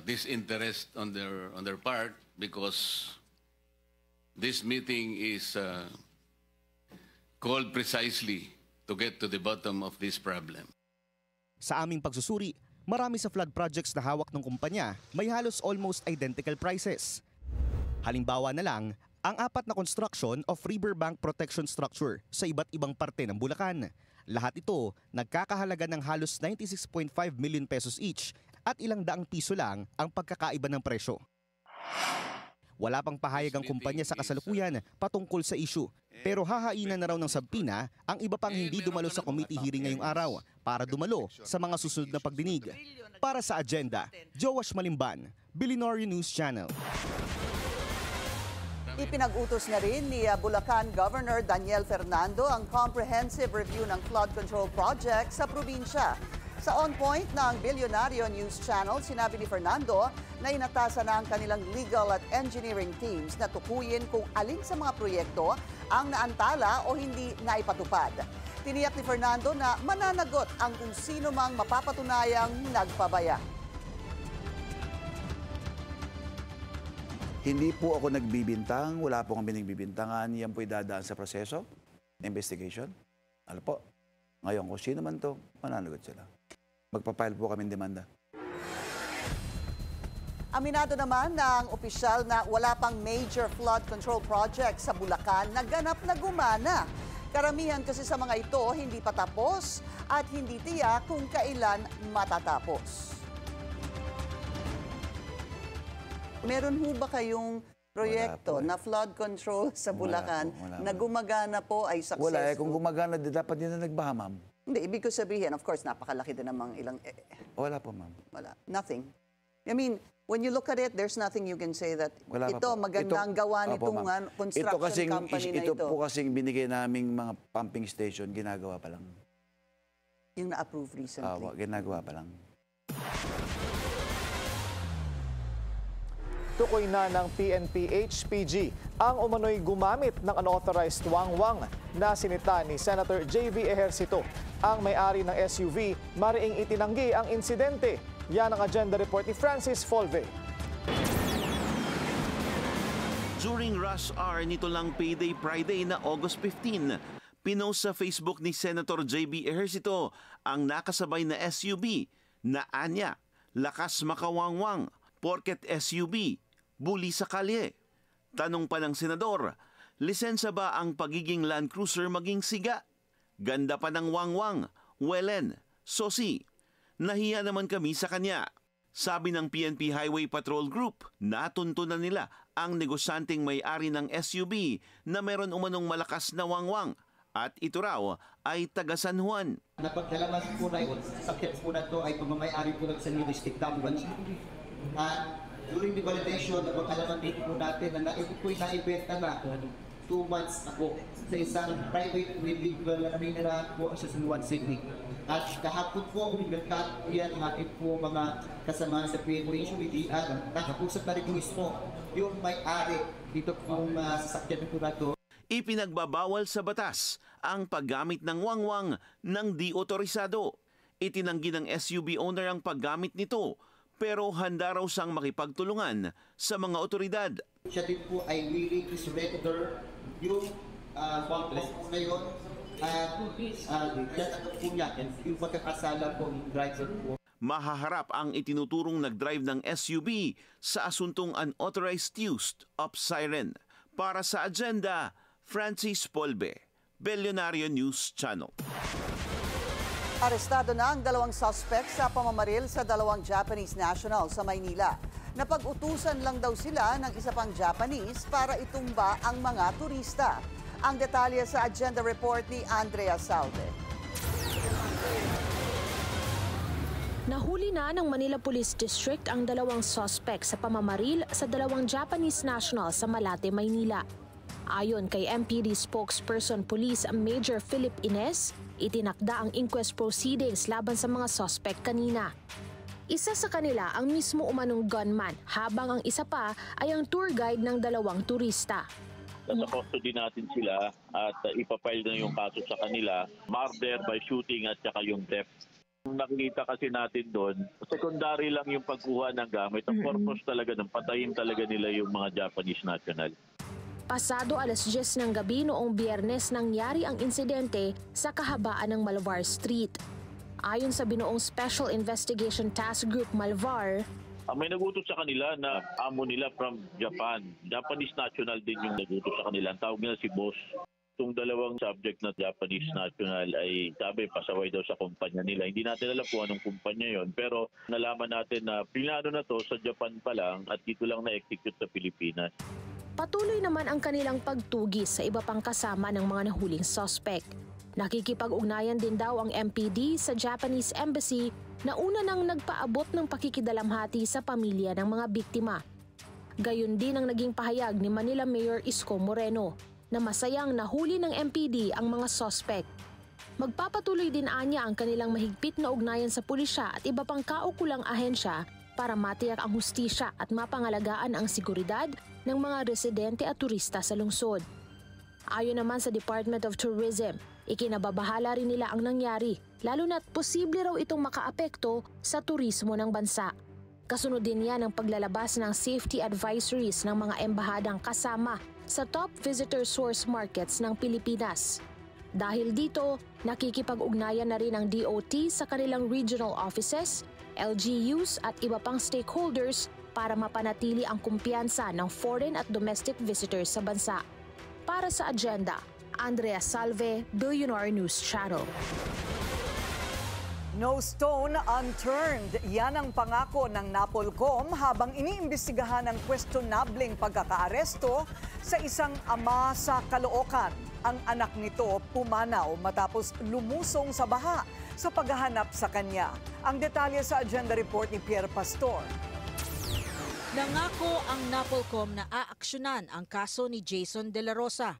disinterest on their part, because this meeting is called precisely to get to the bottom of this problem. Sa aming pagsusuri, marami sa flood projects na hawak ng kumpanya may halos almost identical prices. Halimbawa na lang, ang 4 na construction of riverbank protection structure sa iba't ibang parte ng Bulacan. Lahat ito nagkakahalaga ng halos 96.5 million pesos each at ilang daang piso lang ang pagkakaiba ng presyo. Wala pang pahayag ang kumpanya sa kasalukuyan patungkol sa issue, pero hahainan na raw ng sabpina ang iba pang hindi dumalo sa committee hearing ngayong araw para dumalo sa mga susunod na pagdinig. Para sa agenda, Joash Malimban, Billionaire News Channel. Ipinag-utos na rin ni Bulacan Governor Daniel Fernando ang comprehensive review ng flood control project sa probinsya. Sa On Point ng Billionaire News Channel, sinabi ni Fernando na inatasan na ang kanilang legal at engineering teams na tukuyin kung alin sa mga proyekto ang naantala o hindi naipatupad. Tiniyak ni Fernando na mananagot ang kung sino mang mapapatunayang nagpabaya. Hindi po ako nagbibintang, wala po kami nagbibintangan. Yan po'y dadaan sa proseso, investigation. Ano po? Ngayon, kung sino man to, mananagot sila. Magpapile po kami demanda. Aminado naman ng opisyal na wala pang major flood control project sa Bulacan na ganap na gumana. Karamihan kasi sa mga ito hindi pa tapos at hindi tiyak kung kailan matatapos. Meron ho ba kayong proyekto na flood control sa Bulacan na gumagana po ay successful? Wala kung gumagana, dapat din na nagbaha, ma'am. Hindi, ibig ko sabihin, of course, napakalaki din namang ilang... Wala po, ma'am. Wala. Nothing. I mean, when you look at it, there's nothing you can say that ito, magandang gawa nitong construction company na ito. Ito po kasing binigay naming mga pumping station, ginagawa pa lang. Yung na-approve recently? Ginagawa pa lang. Tukoy na ng PNP-HPG ang umano'y gumamit ng unauthorized wangwang na sinita ni Senator J.V. Ejercito. Ang may-ari ng SUV, mariing itinanggi ang insidente. Yan ang agenda report ni Francis Folve. During rush hour nito lang payday Friday na August 15, pinost sa Facebook ni Senator J.B. Ejercito ang nakasabay na SUV na anya, lakas makawangwang, porket SUV, buli sa kalye. Tanong pa ng senador, lisensya ba ang pagiging Land Cruiser maging siga? Ganda pa ng wangwang, welen, sosi. Nahiya naman kami sa kanya. Sabi ng PNP Highway Patrol Group, natuntunan nila ang negosyanteng may-ari ng SUV na meron umanong malakas na wangwang. At ito raw ay taga San Juan. Napagkalaman po na yun, sakit po na ito ay pamamayari po ng San Luis Dictamen. During the validation, napagkalaman din po natin na ito po'y naibenta na 2 months ako sa isang private legal na po sa San Juan City. At kahapon po, nagkat yan ang ating po mga kasama sa PNP HPG, nakapusap na rin mismo yung may-ari dito pong sasakyan po na ito. Ipinagbabawal sa batas ang paggamit ng wangwang ng di otorisado. Itinanggi ng SUV owner ang paggamit nito, pero handa raw siyang makipagtulungan sa mga otoridad. Siya din po ay willing to surrender yung wangwang ngayon at po niya yung pagkakasala po ng driver po. Mahaharap ang itinuturong nag-drive ng SUV sa asuntong unauthorized use of siren. Para sa agenda, Francis Polbe, Bellionario News Channel. Arestado na ang 2 suspect sa pamamaril sa 2 Japanese national sa Maynila. Napag-utusan lang daw sila ng isa pang Japanese para itumba ang mga turista. Ang detalye sa agenda report ni Andrea Salve. Nahuli na ng Manila Police District ang 2 suspect sa pamamaril sa 2 Japanese national sa Malate, Maynila. Ayon kay MPD spokesperson Police Major Philip Ines, itinakda ang inquest proceedings laban sa mga suspect kanina. Isa sa kanila ang mismo umanong gunman, habang ang isa pa ay ang tour guide ng 2 turista. Nasa custody natin sila at ipapile na yung kaso sa kanila, murder by shooting at saka yung theft. Nakikita kasi natin doon, secondary lang yung pagkuha ng gamit. Ang purpose talaga ng patayin talaga nila yung mga Japanese national. Pasado 10:00 ng gabi noong Biyernes nangyari ang insidente sa kahabaan ng Malvar Street. Ayon sa binuong Special Investigation Task Group Malvar, may nagutos sa kanila na amo nila from Japan. Japanese national din yung nagutos sa kanila. Ang tawag nila si Boss. Itong 2 subject na Japanese national ay sabi pasaway daw sa kumpanya nila. Hindi natin alam kung anong kumpanya yon, pero nalaman natin na pinano na to sa Japan pa lang at dito lang na-execute sa Pilipinas. Patuloy naman ang kanilang pagtugis sa iba pang kasama ng mga nahuling suspect. Nakikipag-ugnayan din daw ang MPD sa Japanese Embassy na una nang nagpaabot ng pakikidalamhati sa pamilya ng mga biktima. Gayon din ang naging pahayag ni Manila Mayor Isko Moreno na masayang nahuli ng MPD ang mga suspect. Magpapatuloy din anya ang kanilang mahigpit na ugnayan sa pulisya at iba pang kaukulang ahensya para matiyak ang hustisya at mapangalagaan ang seguridad ng mga residente at turista sa lungsod. Ayon naman sa Department of Tourism, Ikinababahala rin nila ang nangyari, lalo na't posible raw itong makaapekto sa turismo ng bansa. Kasunod din yan ang paglalabas ng safety advisories ng mga embahadang kasama sa top visitor source markets ng Pilipinas. Dahil dito, nakikipag-ugnayan na rin ang DOT sa kanilang regional offices, LGUs at iba pang stakeholders para mapanatili ang kumpiyansa ng foreign at domestic visitors sa bansa. Para sa Agenda, Andrea Salve, Billionaire News Channel. No stone unturned. Yan ang pangako ng NAPOLCOM habang iniimbestigahan ang questionableng pagkakaaresto sa isang ama sa Caloocan. Ang anak nito pumanaw matapos lumusong sa baha sa paghahanap sa kanya. Ang detalye sa Agenda Report ni Pierre Pastor. Nangako ang NAPOLCOM na aaksyonan ang kaso ni Jason De La Rosa.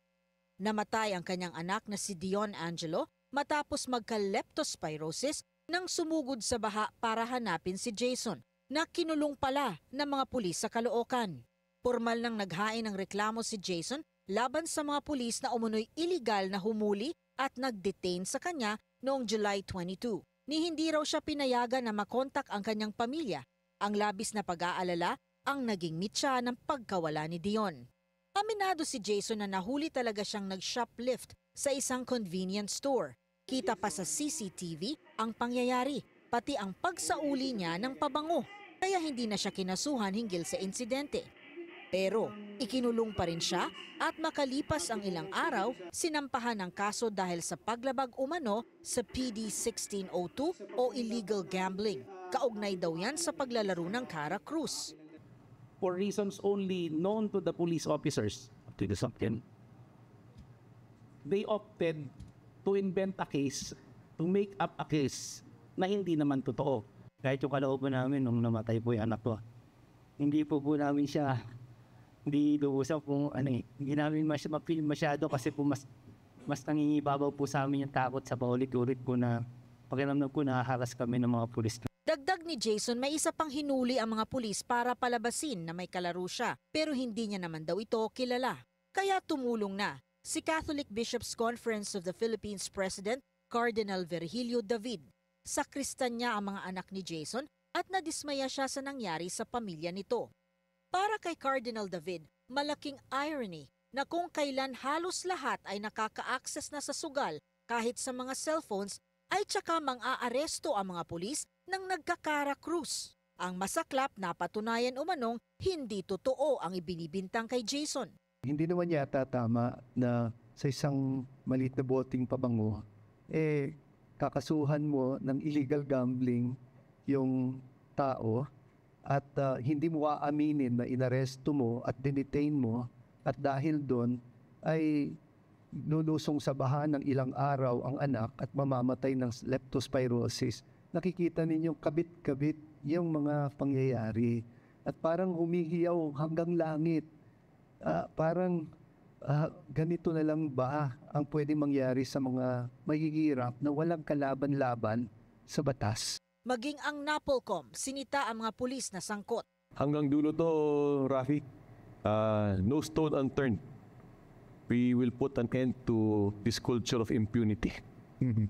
Namatay ang kanyang anak na si Dion Angelo matapos magka-leptospirosis nang sumugod sa baha para hanapin si Jason na kinulong pala ng mga pulis sa Caloocan. Formal nang naghain ng reklamo si Jason laban sa mga pulis na umunoy iligal na humuli at nag-detain sa kanya noong July 22. Ni hindi raw siya pinayagan na makontak ang kanyang pamilya. Ang labis na pag-aalala ang naging mitya ng pagkawala ni Dion. Aminado si Jason na nahuli talaga siyang nag-shoplift sa isang convenience store. Kita pa sa CCTV ang pangyayari, pati ang pagsauli niya ng pabango, kaya hindi na siya kinasuhan hinggil sa insidente. Pero ikinulong pa rin siya at makalipas ang ilang araw, sinampahan ng kaso dahil sa paglabag umano sa PD 1602 o illegal gambling. Kaugnay daw yan sa paglalaro ng Cara Cruz. For reasons only known to the police officers, they opted to invent a case, to make up a case na hindi naman totoo. Kahit yung kalooban namin nung namatay po yung anak ko, hindi po namin siya, hindi luusap kung hindi namin mapil masyado kasi po mas nangingibabaw po sa amin yung takot sa paulit-ulit po na pakiramdam ko nahaharas kami ng mga pulis. Dagdag ni Jason, may isa pang hinuli ang mga pulis para palabasin na may kalaro siya, pero hindi niya naman daw ito kilala. Kaya tumulong na si Catholic Bishops' Conference of the Philippines President Cardinal Virgilio David. Sakristan niya ang mga anak ni Jason at nadismaya siya sa nangyari sa pamilya nito. Para kay Cardinal David, malaking irony na kung kailan halos lahat ay nakaka-access na sa sugal kahit sa mga cellphones ay tsaka mang-aaresto ang mga pulis ng nagka-Cara Cruz. Ang masaklap na patunayan umanong hindi totoo ang ibinibintang kay Jason. Hindi naman yata tama na sa isang maliit na boteng pabango, kakasuhan mo ng illegal gambling yung tao at hindi mo aaminin na inaresto mo at dinetain mo at dahil doon ay lulusong sa baha ng ilang araw ang anak at mamamatay ng leptospirosis. Nakikita ninyong kabit-kabit yung mga pangyayari at parang humihiyaw hanggang langit. Ganito na lang ba ang pwedeng mangyari sa mga mahihirap na walang kalaban-laban sa batas? Maging ang NAPOLCOM, sinita ang mga pulis na sangkot. Hanggang dulo to, Rafi, no stone unturned. We will put an end to this culture of impunity.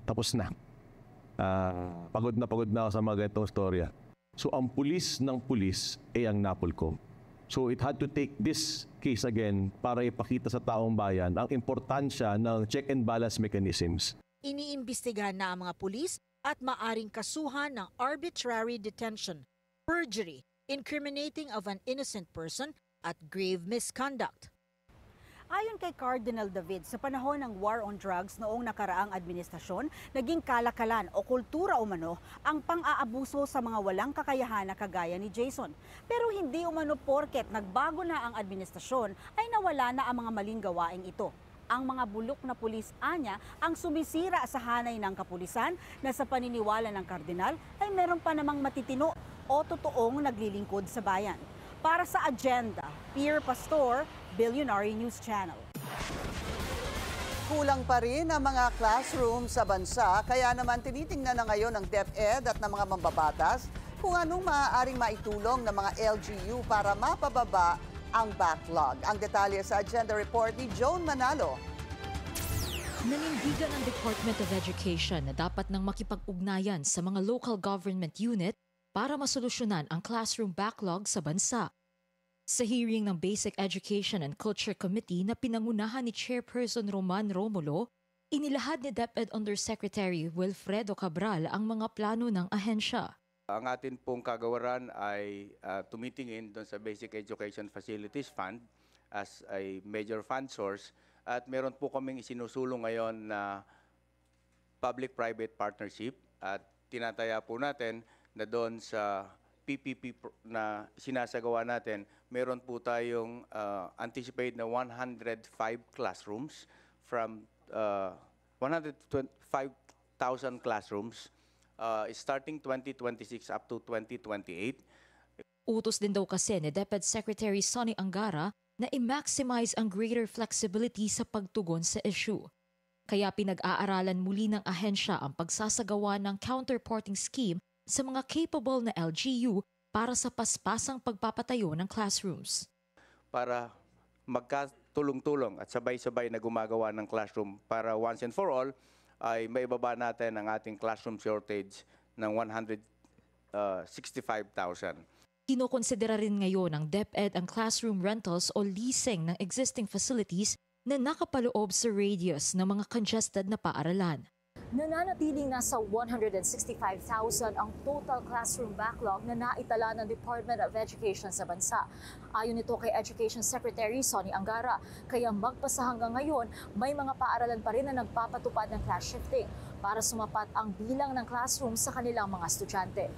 Tapos na. Pagod na ako sa mga ganitong storya. So ang pulis ng pulis ay ang NAPOLCOM. So it had to take this case again para ipakita sa taong bayan ang importansya ng check and balance mechanisms. Iniimbestigahan na ang mga pulis at maaring kasuhan ng arbitrary detention, perjury, incriminating of an innocent person at grave misconduct. Ayon kay Cardinal David, sa panahon ng war on drugs noong nakaraang administrasyon, naging kalakalan o kultura umano ang pang-aabuso sa mga walang kakayahan na kagaya ni Jason. Pero hindi umano porket nagbago na ang administrasyon ay nawala na ang mga maling gawaing ito. Ang mga bulok na pulis anya ang sumisira sa hanay ng kapulisan na sa paniniwala ng kardinal ay meron pa namang matitino o totoong naglilingkod sa bayan. Para sa Agenda, Pierre Pastor, Billionaire News Channel. Kulang pa rin ang mga classroom sa bansa, kaya naman tinitingnan na ngayon ng DepEd at ng mga mambabatas kung anong maaaring maitulong ng mga LGU para mapababa ang backlog. Ang detalye sa Agenda Report ni Joan Manalo. Nanindigan ang Department of Education na dapat nang makipag-ugnayan sa mga local government unit para masolusyonan ang classroom backlog sa bansa. Sa hearing ng Basic Education and Culture Committee na pinangunahan ni Chairperson Roman Romulo, inilahad ni DepEd Undersecretary Wilfredo Cabral ang mga plano ng ahensya. Ang atin pong kagawaran ay tumitingin doon sa Basic Education Facilities Fund as a major fund source at meron po kaming isinusulong ngayon na public-private partnership at tinataya po natin na doon sa PPP na sinasagawa natin, meron po tayong anticipated na 105 classrooms from 105,000 classrooms starting 2026 up to 2028. Utos din daw kasi ni DepEd Secretary Sonny Angara na i-maximize ang greater flexibility sa pagtugon sa issue. Kaya pinag-aaralan muli ng ahensya ang pagsasagawa ng counterporting scheme sa mga capable na LGU para sa paspasang pagpapatayo ng classrooms. Para magkatulong-tulong at sabay-sabay na gumagawa ng classroom para once and for all ay maibaba natin ang ating classroom shortage ng 165,000. Kinokonsidera rin ngayon ng DepEd ang classroom rentals o leasing ng existing facilities na nakapaloob sa radius ng mga congested na paaralan. Nananatiling nasa 165,000 ang total classroom backlog na naitala ng Department of Education sa bansa. Ayon nito kay Education Secretary Sonny Angara, kaya magpasa hanggang ngayon, may mga paaralan pa rin na nagpapatupad ng class shifting para sumapat ang bilang ng classroom sa kanilang mga estudyante.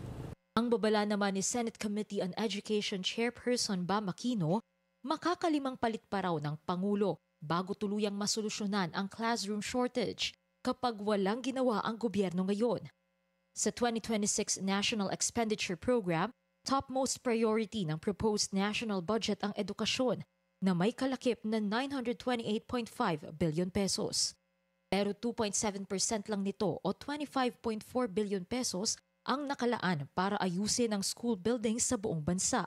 Ang babala naman ni Senate Committee on Education Chairperson Bam Aquino, makakalimang palit pa raw ng Pangulo bago tuluyang masolusyonan ang classroom shortage kapag walang ginawa ang gobyerno ngayon. Sa 2026 National Expenditure Program, topmost priority ng proposed national budget ang edukasyon na may kalakip na 928.5 billion pesos. Pero 2.7% lang nito o 25.4 billion pesos ang nakalaan para ayusin ang school buildings sa buong bansa.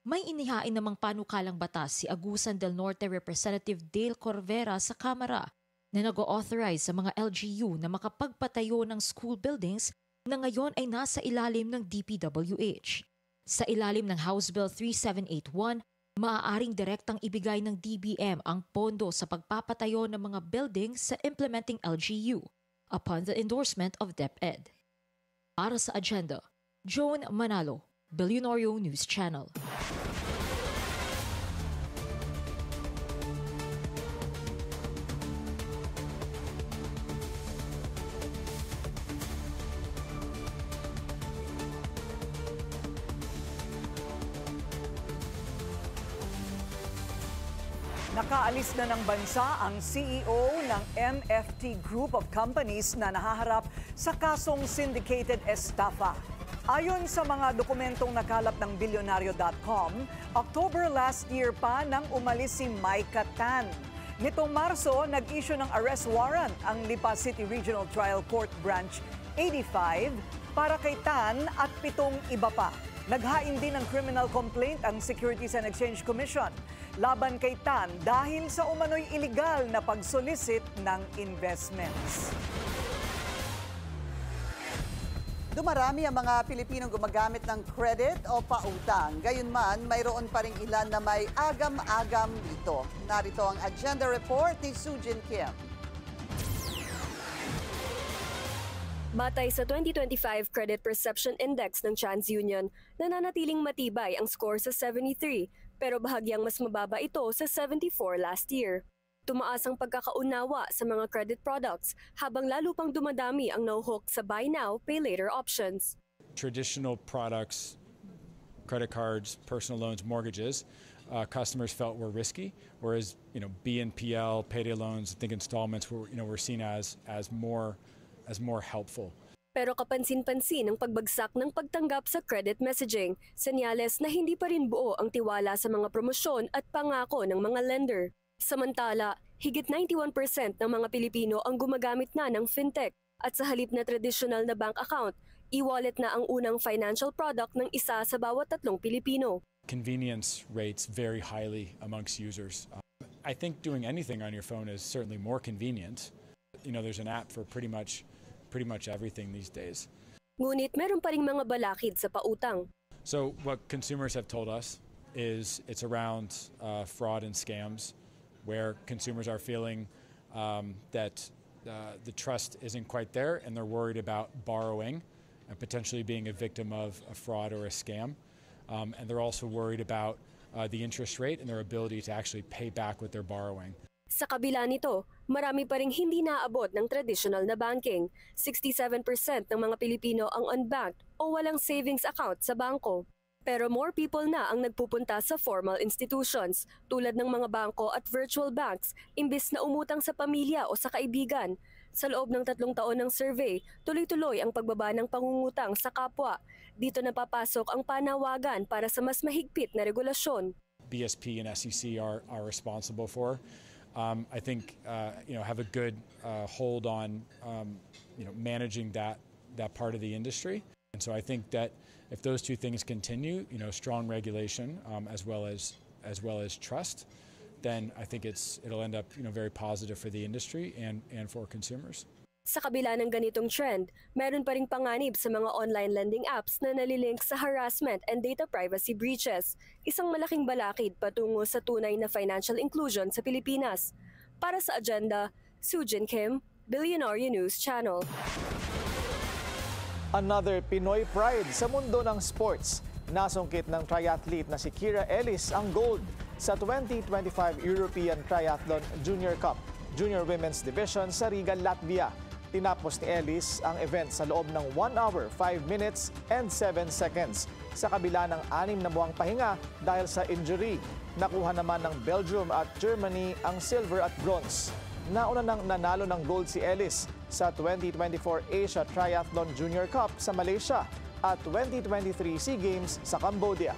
May inihain namang panukalang batas si Agusan del Norte Representative Dale Corvera sa Kamara na nag-authorize sa mga LGU na makapagpatayo ng school buildings na ngayon ay nasa ilalim ng DPWH. Sa ilalim ng House Bill 3781, maaaring direktang ibigay ng DBM ang pondo sa pagpapatayo ng mga buildings sa implementing LGU upon the endorsement of DepEd. Para sa agenda, Joan Manalo, Billionario News Channel. Nakaalis na ng bansa ang CEO ng MFT Group of Companies na nahaharap sa kasong syndicated estafa. Ayon sa mga dokumentong nakalap ng Billionario.com, October last year pa nang umalis si Micah Tan. Nitong Marso, nag-issue ng arrest warrant ang Lipa City Regional Trial Court Branch 85 para kay Tan at 7 iba pa. Naghain din ng criminal complaint ang Securities and Exchange Commission laban kay Tan dahil sa umano'y illegal na pag-solicit ng investments. Dumarami ang mga Pilipinong gumagamit ng credit o pautang. Gayunman, mayroon pa ring ilan na may agam-agam dito. Narito ang agenda report ni Sujin Kim. Batay sa 2025 Credit Perception Index ng TransUnion, nananatiling matibay ang score sa 73 pero bahagyang mas mababa ito sa 74 last year. Tumaas ang pagkakaunawa sa mga credit products habang lalo pang dumadami ang no-hook sa buy now, pay later options. Traditional products, credit cards, personal loans, mortgages, customers felt were risky, whereas BNPL, payday loans, I think installments were seen as more helpful. Pero kapansin-pansin ang pagbagsak ng pagtanggap sa credit messaging, senyales na hindi pa rin buo ang tiwala sa mga promosyon at pangako ng mga lender. Samantala, higit 91% ng mga Pilipino ang gumagamit na ng fintech at sa halip na traditional na bank account, e-wallet na ang unang financial product ng isa sa bawat 3 Pilipino. Convenience rates very highly amongst users. I think doing anything on your phone is certainly more convenient. there's an app for pretty much everything these days. Ngunit meron pa ring mga balakid sa pautang. So what consumers have told us is it's around fraud and scams, where consumers are feeling that the trust isn't quite there, and they're worried about borrowing and potentially being a victim of a fraud or a scam. And they're also worried about the interest rate and their ability to actually pay back what they're borrowing. Sa kabila nito, marami pa ring hindi naabot ng traditional na banking. 67% ng mga Pilipino ang unbanked o walang savings account sa bangko. Pero more people na ang nagpupunta sa formal institutions tulad ng mga bangko at virtual banks imbes na umutang sa pamilya o sa kaibigan. Sa loob ng 3 taon ng survey, tuloy-tuloy ang pagbaba ng pangungutang sa kapwa. Dito napapasok ang panawagan para sa mas mahigpit na regulasyon. BSP and SEC are responsible for. I think have a good hold on managing that part of the industry, and so I think that if those two things continue, strong regulation as well as trust, then I think it'll end up very positive for the industry and for consumers. Sa kabila ng ganitong trend, meron pa ring panganib sa mga online lending apps na nalilink sa harassment and data privacy breaches, isang malaking balakid patungo sa tunay na financial inclusion sa Pilipinas. Para sa Agenda, Sujin Kim, Billionaire News Channel. Another Pinoy pride sa mundo ng sports. Nasungkit ng triathlete na si Kira Ellis ang gold sa 2025 European Triathlon Junior Cup, Junior Women's Division sa Riga, Latvia. Tinapos ni Ellis ang event sa loob ng 1 hour, 5 minutes and 7 seconds. Sa kabila ng 6 na buwang pahinga dahil sa injury, nakuha naman ng Belgium at Germany ang silver at bronze. Nauna nang nanalo ng gold si Ellis sa 2024 Asia Triathlon Junior Cup sa Malaysia at 2023 SEA Games sa Cambodia.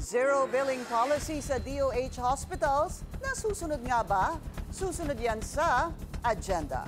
Zero billing policy sa DOH hospitals. Nasusunod nga ba? Susunod yan sa Agenda.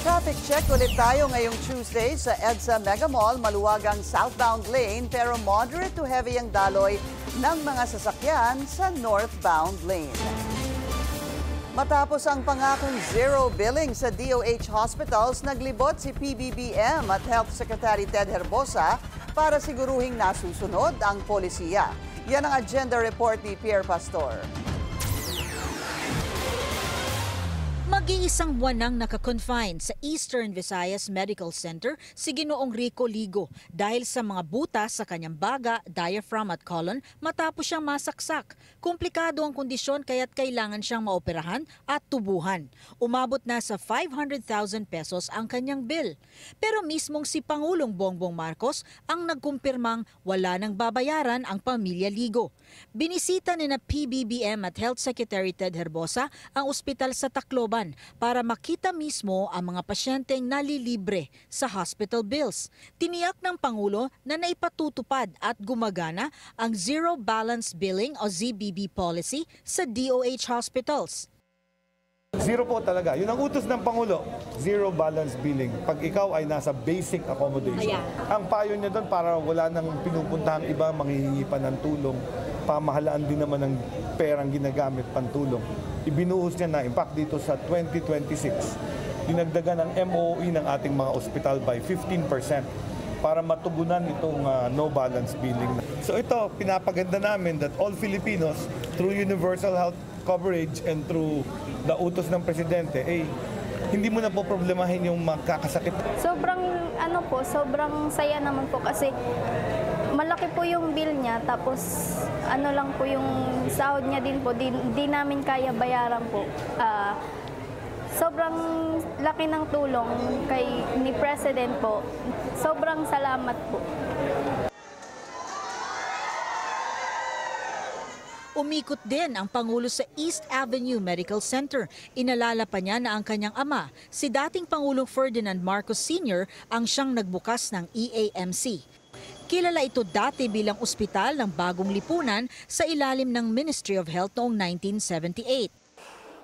Traffic check ulit tayo ngayong Tuesday sa EDSA Mega Mall. Maluwag ang southbound lane pero moderate to heavy ang daloy ng mga sasakyan sa northbound lane. Matapos ang pangakong zero billing sa DOH hospitals, naglibot si PBBM at Health Secretary Ted Herbosa para siguruhing nasusunod ang polisiya. Yan ang agenda report ni Pierre Pastor. Mag-iisang buwan nang nakakonfine sa Eastern Visayas Medical Center si Ginoong Rico Ligo dahil sa mga butas sa kanyang baga, diaphragm at colon matapos siyang masaksak. Komplikado ang kondisyon kaya't kailangan siyang maoperahan at tubuhan. Umabot na sa 500,000 pesos ang kanyang bill. Pero mismong si Pangulong Bongbong Marcos ang nagkumpirmang wala nang babayaran ang pamilya Ligo. Binisita ni na PBBM at Health Secretary Ted Herbosa ang ospital sa Tacloban para makita mismo ang mga pasyenteng nalilibre sa hospital bills. Tiniyak ng Pangulo na naipatutupad at gumagana ang Zero Balance Billing o ZBB policy sa DOH hospitals. Zero po talaga. Yun ang utos ng Pangulo. Zero balance billing. Pag ikaw ay nasa basic accommodation. Ang payo niya doon para wala nang pinupuntahang iba, manghihingi pa ng tulong. Pamahalaan din naman ng perang ginagamit pantulong. Ibinuhos niya na, in fact, dito sa 2026, dinagdagan ang MOE ng ating mga ospital by 15% para matugunan itong no balance billing. So ito, pinapaganda namin that all Filipinos, through universal health coverage and through the utos ng Presidente, hindi mo na po problemahin yung magkakasakit. Sobrang saya naman po kasi malaki po yung bill niya, tapos lang po yung sahod niya din po, di namin kaya bayaran po. Sobrang laki ng tulong ni President po. Sobrang salamat po. Umikot din ang Pangulo sa East Avenue Medical Center. Inalala pa niya na ang kanyang ama, si dating Pangulong Ferdinand Marcos Sr., ang siyang nagbukas ng EAMC. Kilala ito dati bilang ospital ng bagong lipunan sa ilalim ng Ministry of Health noong 1978.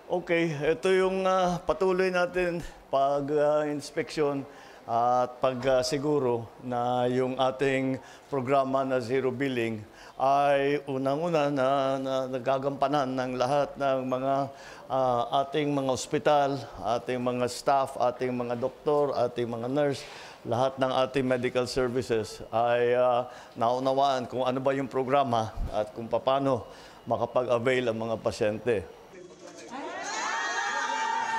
Okay, ito yung patuloy natin pag-inspeksyon at pagsiguro na yung ating programa na zero billing ay unang-una na nagagampanan ng lahat ng mga ating mga ospital, ating mga staff, ating mga doktor, ating mga nurse, lahat ng ating medical services ay naunawaan kung ano ba yung programa at kung paano makapag-avail ang mga pasyente.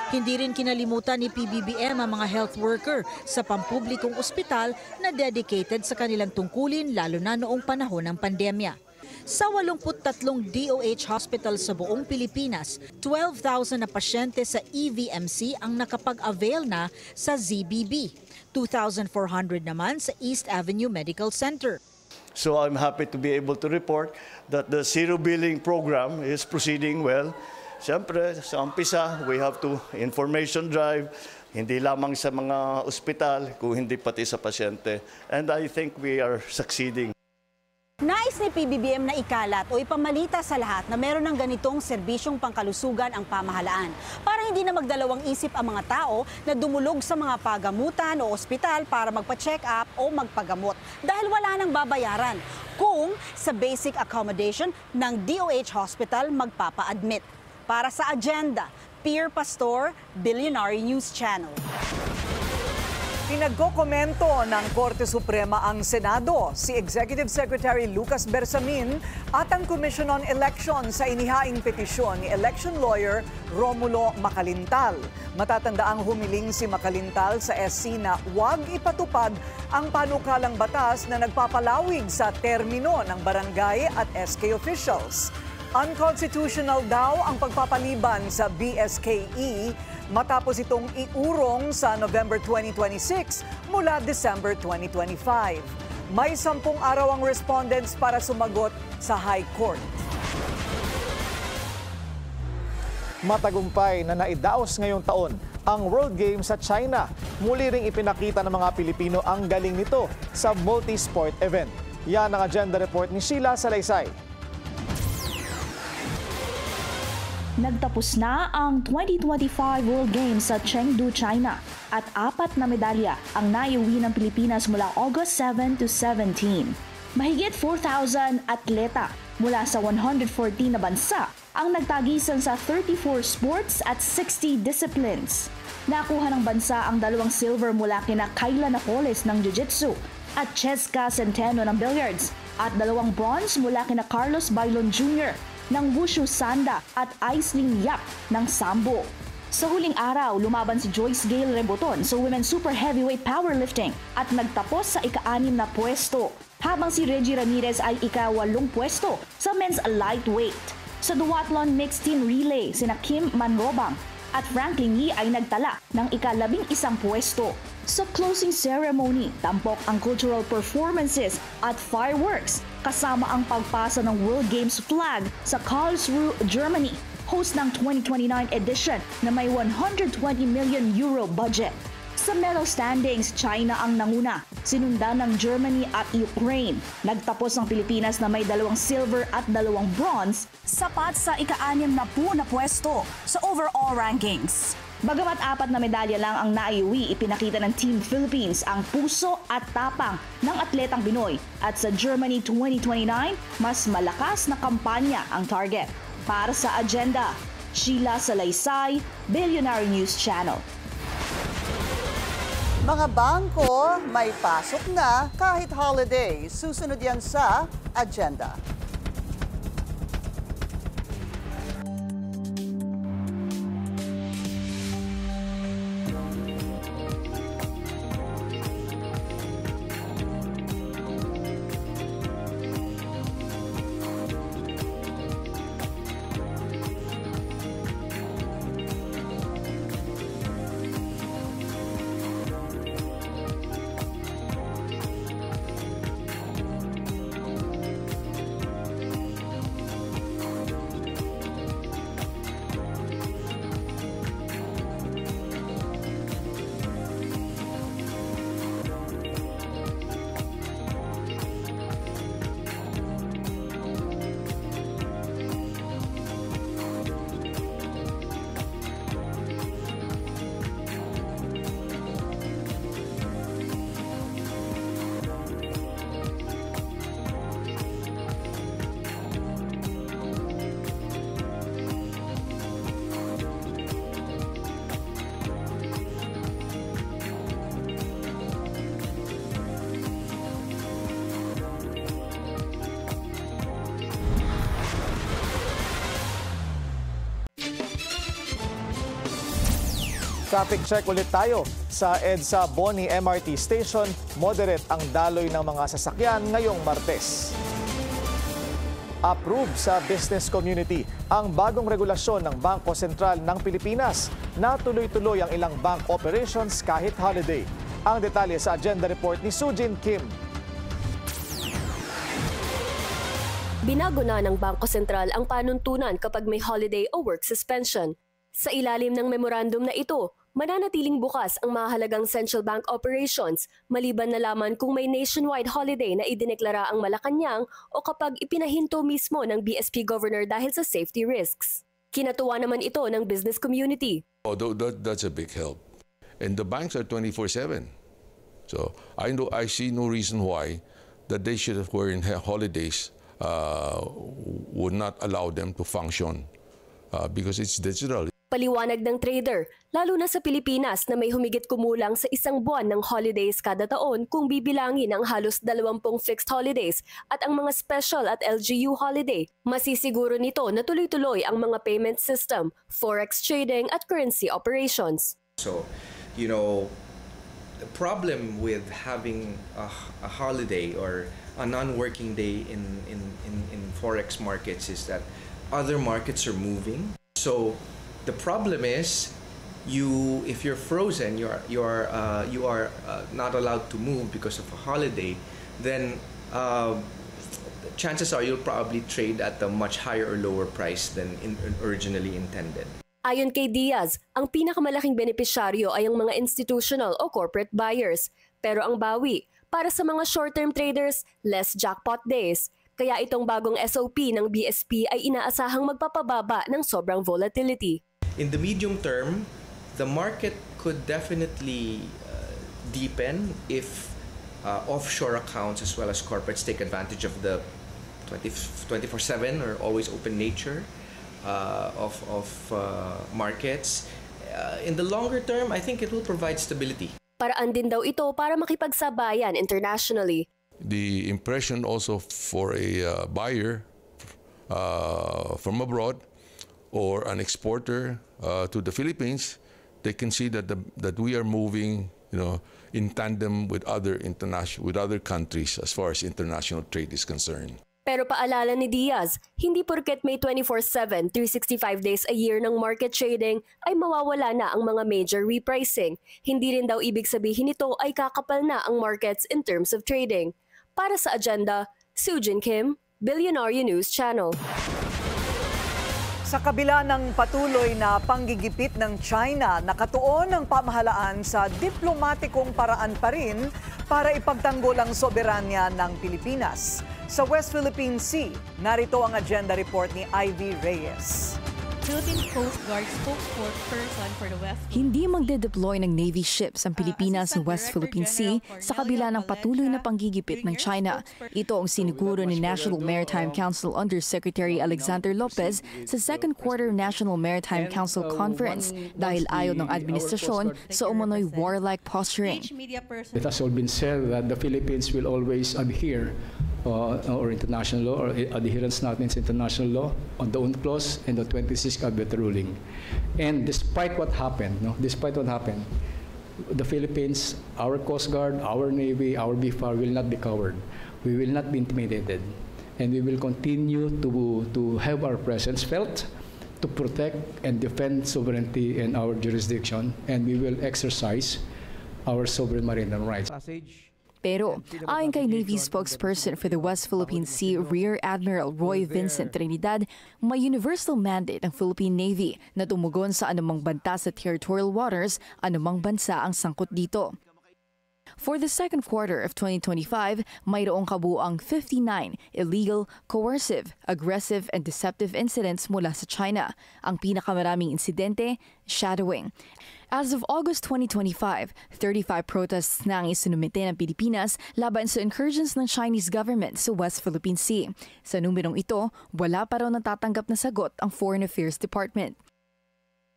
Hindi rin kinalimutan ni PBBM ang mga health worker sa pampublikong ospital na dedicated sa kanilang tungkulin lalo na noong panahon ng pandemya. Sa 83 DOH hospital sa buong Pilipinas, 12,000 na pasyente sa EVMC ang nakapag-avail na sa ZBB. 2,400 naman sa East Avenue Medical Center. So I'm happy to be able to report that the zero billing program is proceeding well. Siyempre, sa umpisa, we have to information drive, hindi lamang sa mga ospital, kung hindi pati sa pasyente. And I think we are succeeding. Nais ni PBBM na ikalat o ipamalita sa lahat na meron ng ganitong serbisyong pangkalusugan ang pamahalaan para hindi na magdalawang isip ang mga tao na dumulog sa mga pagamutan o ospital para magpa-check up o magpagamot dahil wala nang babayaran kung sa basic accommodation ng DOH Hospital magpapa-admit. Para sa Agenda, Pierre Pastor, Billionaire News Channel. Pinagkokomento ng Korte Suprema ang Senado, si Executive Secretary Lucas Bersamin at ang Commission on Elections sa inihaing petisyon ni election lawyer Romulo Macalintal. Matatandaang humiling si Macalintal sa SC na huwag ipatupad ang panukalang batas na nagpapalawig sa termino ng barangay at SK officials. Unconstitutional daw ang pagpapaliban sa BSKE matapos itong iurong sa November 2026 mula December 2025. May 10 araw ang respondents para sumagot sa High Court. Matagumpay na naidaos ngayong taon ang World Games sa China. Muli ring ipinakita ng mga Pilipino ang galing nito sa multi-sport event. Yan ang agenda report ni Sheila Salaysay. Nagtapos na ang 2025 World Games sa Chengdu, China at 4 na medalya ang naiuwi ng Pilipinas mula August 7 to 17. Mahigit 4,000 atleta mula sa 114 na bansa ang nagtagisan sa 34 sports at 60 disciplines. Nakuha ng bansa ang 2 silver mula kina Kayla Napoles ng Jiu-Jitsu at Cheska Centeno ng Billiards at 2 bronze mula kina Carlos Bailon Jr. ng Wushu Sanda at Aisling Yap ng Sambo. Sa huling araw, lumaban si Joyce Gail Reboton sa Women's Super Heavyweight Powerlifting at nagtapos sa ika-6 na pwesto, habang si Reggie Ramirez ay ika-8 pwesto sa Men's Lightweight. Sa Duathlon Mixed Team Relay, sina Kim Manrobang at Franklin Yi ay nagtala ng ika-11 pwesto. Sa closing ceremony, tampok ang cultural performances at fireworks kasama ang pagpasa ng World Games flag sa Karlsruhe, Germany, host ng 2029 edition na may 120 million euro budget. Sa medal standings, China ang nanguna, sinundan ng Germany at Ukraine. Nagtapos ang Pilipinas na may 2 silver at 2 bronze, sapat sa ika-6 na pwesto sa overall rankings. Bagamat 4 na medalya lang ang naiuwi, ipinakita ng Team Philippines ang puso at tapang ng atletang Pinoy. At sa Germany 2029, mas malakas na kampanya ang target. Para sa Agenda, Sheila Salaysay, Billionaire News Channel. Mga bangko, may pasok na kahit holiday. Susunod yan sa Agenda. Traffic check ulit tayo. Sa EDSA Boni MRT Station, moderate ang daloy ng mga sasakyan ngayong Martes. Approve sa business community ang bagong regulasyon ng Bangko Sentral ng Pilipinas na tuloy-tuloy ang ilang bank operations kahit holiday. Ang detalye sa agenda report ni Sujin Kim. Binago na ng Bangko Sentral ang panuntunan kapag may holiday o work suspension. Sa ilalim ng memorandum na ito, mananatiling bukas ang mahalagang central bank operations maliban na lamang kung may nationwide holiday na idineklara ang Malacanang o kapag ipinahinto mismo ng BSP governor dahil sa safety risks. Kinatuwa naman ito ng business community. That's a big help. And the banks are 24/7. So I see no reason why that they should have were in holidays would not allow them to function because it's digital. Paliwanag ng trader, lalo na sa Pilipinas na may humigit kumulang sa 1 buwan ng holidays kada taon kung bibilangin ang halos 20 fixed holidays at ang mga special at LGU holiday. Masisiguro nito na tuloy-tuloy ang mga payment system, forex trading at currency operations. So, you know, the problem with having a holiday or a non-working day in forex markets is that other markets are moving. So the problem is, if you're frozen, you are not allowed to move because of a holiday. Then chances are you'll probably trade at a much higher or lower price than originally intended. Ayon kay Diaz, ang pinakamalaking benepisyaryo ay ang mga institutional o corporate buyers. Pero ang bawi, para sa mga short-term traders, less jackpot days. Kaya itong bagong SOP ng BSP ay inaasahang magpapababa ng sobrang volatility. In the medium term, the market could definitely deepen if offshore accounts as well as corporates take advantage of the 24/7 or always open nature of markets. In the longer term, I think it will provide stability. Paraan din daw ito para makipagsabayan internationally. The impression also for a buyer from abroad or an exporter to the Philippines, they can see that we are moving, in tandem with other countries as far as international trade is concerned. Pero paalala ni Diaz, hindi porket may 24/7, 365 days a year ng market trading ay mawawala na ang mga major repricing. Hindi rin daw ibig sabihin nito ay kakapal na ang markets in terms of trading. Para sa agenda, Sujin Kim, Billionaire News Channel. Sa kabila ng patuloy na panggigipit ng China, nakatuon ang pamahalaan sa diplomatikong paraan pa rin para ipagtanggol ang soberanya ng Pilipinas. Sa West Philippine Sea, narito ang agenda report ni Ivy Reyes. Philippine Coast Guard spokesperson for the West. Hindi magde-deploy ng Navy ships ang Pilipinas sa West Philippine Sea sa kabila ng patuloy na panggigipit ng China. Ito ang siniguro ni National Maritime Council Undersecretary Alexander Lopez sa Second Quarter National Maritime Council Conference dahil ayaw ng administrasyon sa umano'y warlike posturing. It has all been said that the Philippines will always adhere or international law or adherence natin sa international law on the UNCLOS and the 26th Cabinet ruling. And despite what happened, the Philippines, our Coast Guard, our Navy, our BFAR will not be covered. We will not be intimidated. And we will continue to have our presence felt to protect and defend sovereignty in our jurisdiction. And we will exercise our sovereign maritime rights. Pero ayon kay Navy spokesperson for the West Philippine Sea, Rear Admiral Roy Vincent Trinidad, may universal mandate ang Philippine Navy na tumugon sa anumang banta sa territorial waters, anumang bansa ang sangkot dito. For the second quarter of 2025, mayroong kabuuang 59 illegal, coercive, aggressive, and deceptive incidents mula sa China. Ang pinakamaraming insidente, shadowing. As of August 2025, 35 protests na ang isinumite ng Pilipinas laban sa incursions ng Chinese government sa West Philippine Sea. Sa numerong ito, wala pa raw natatanggap na sagot ang Foreign Affairs Department.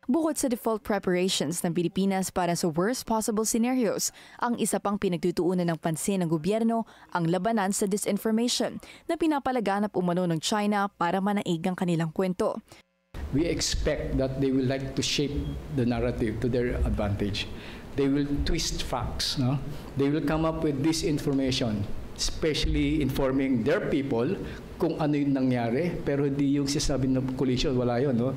Bukod sa default preparations ng Pilipinas para sa worst possible scenarios, ang isa pang pinagtutuunan ng pansin ng gobyerno ang labanan sa disinformation na pinapalaganap umano ng China para manaig ang kanilang kwento. we expect that they will like to shape the narrative to their advantage. They will twist facts. No? They will come up with disinformation, especially informing their people kung ano yung nangyari, pero hindi yung sinasabi ng collision, wala yun. No?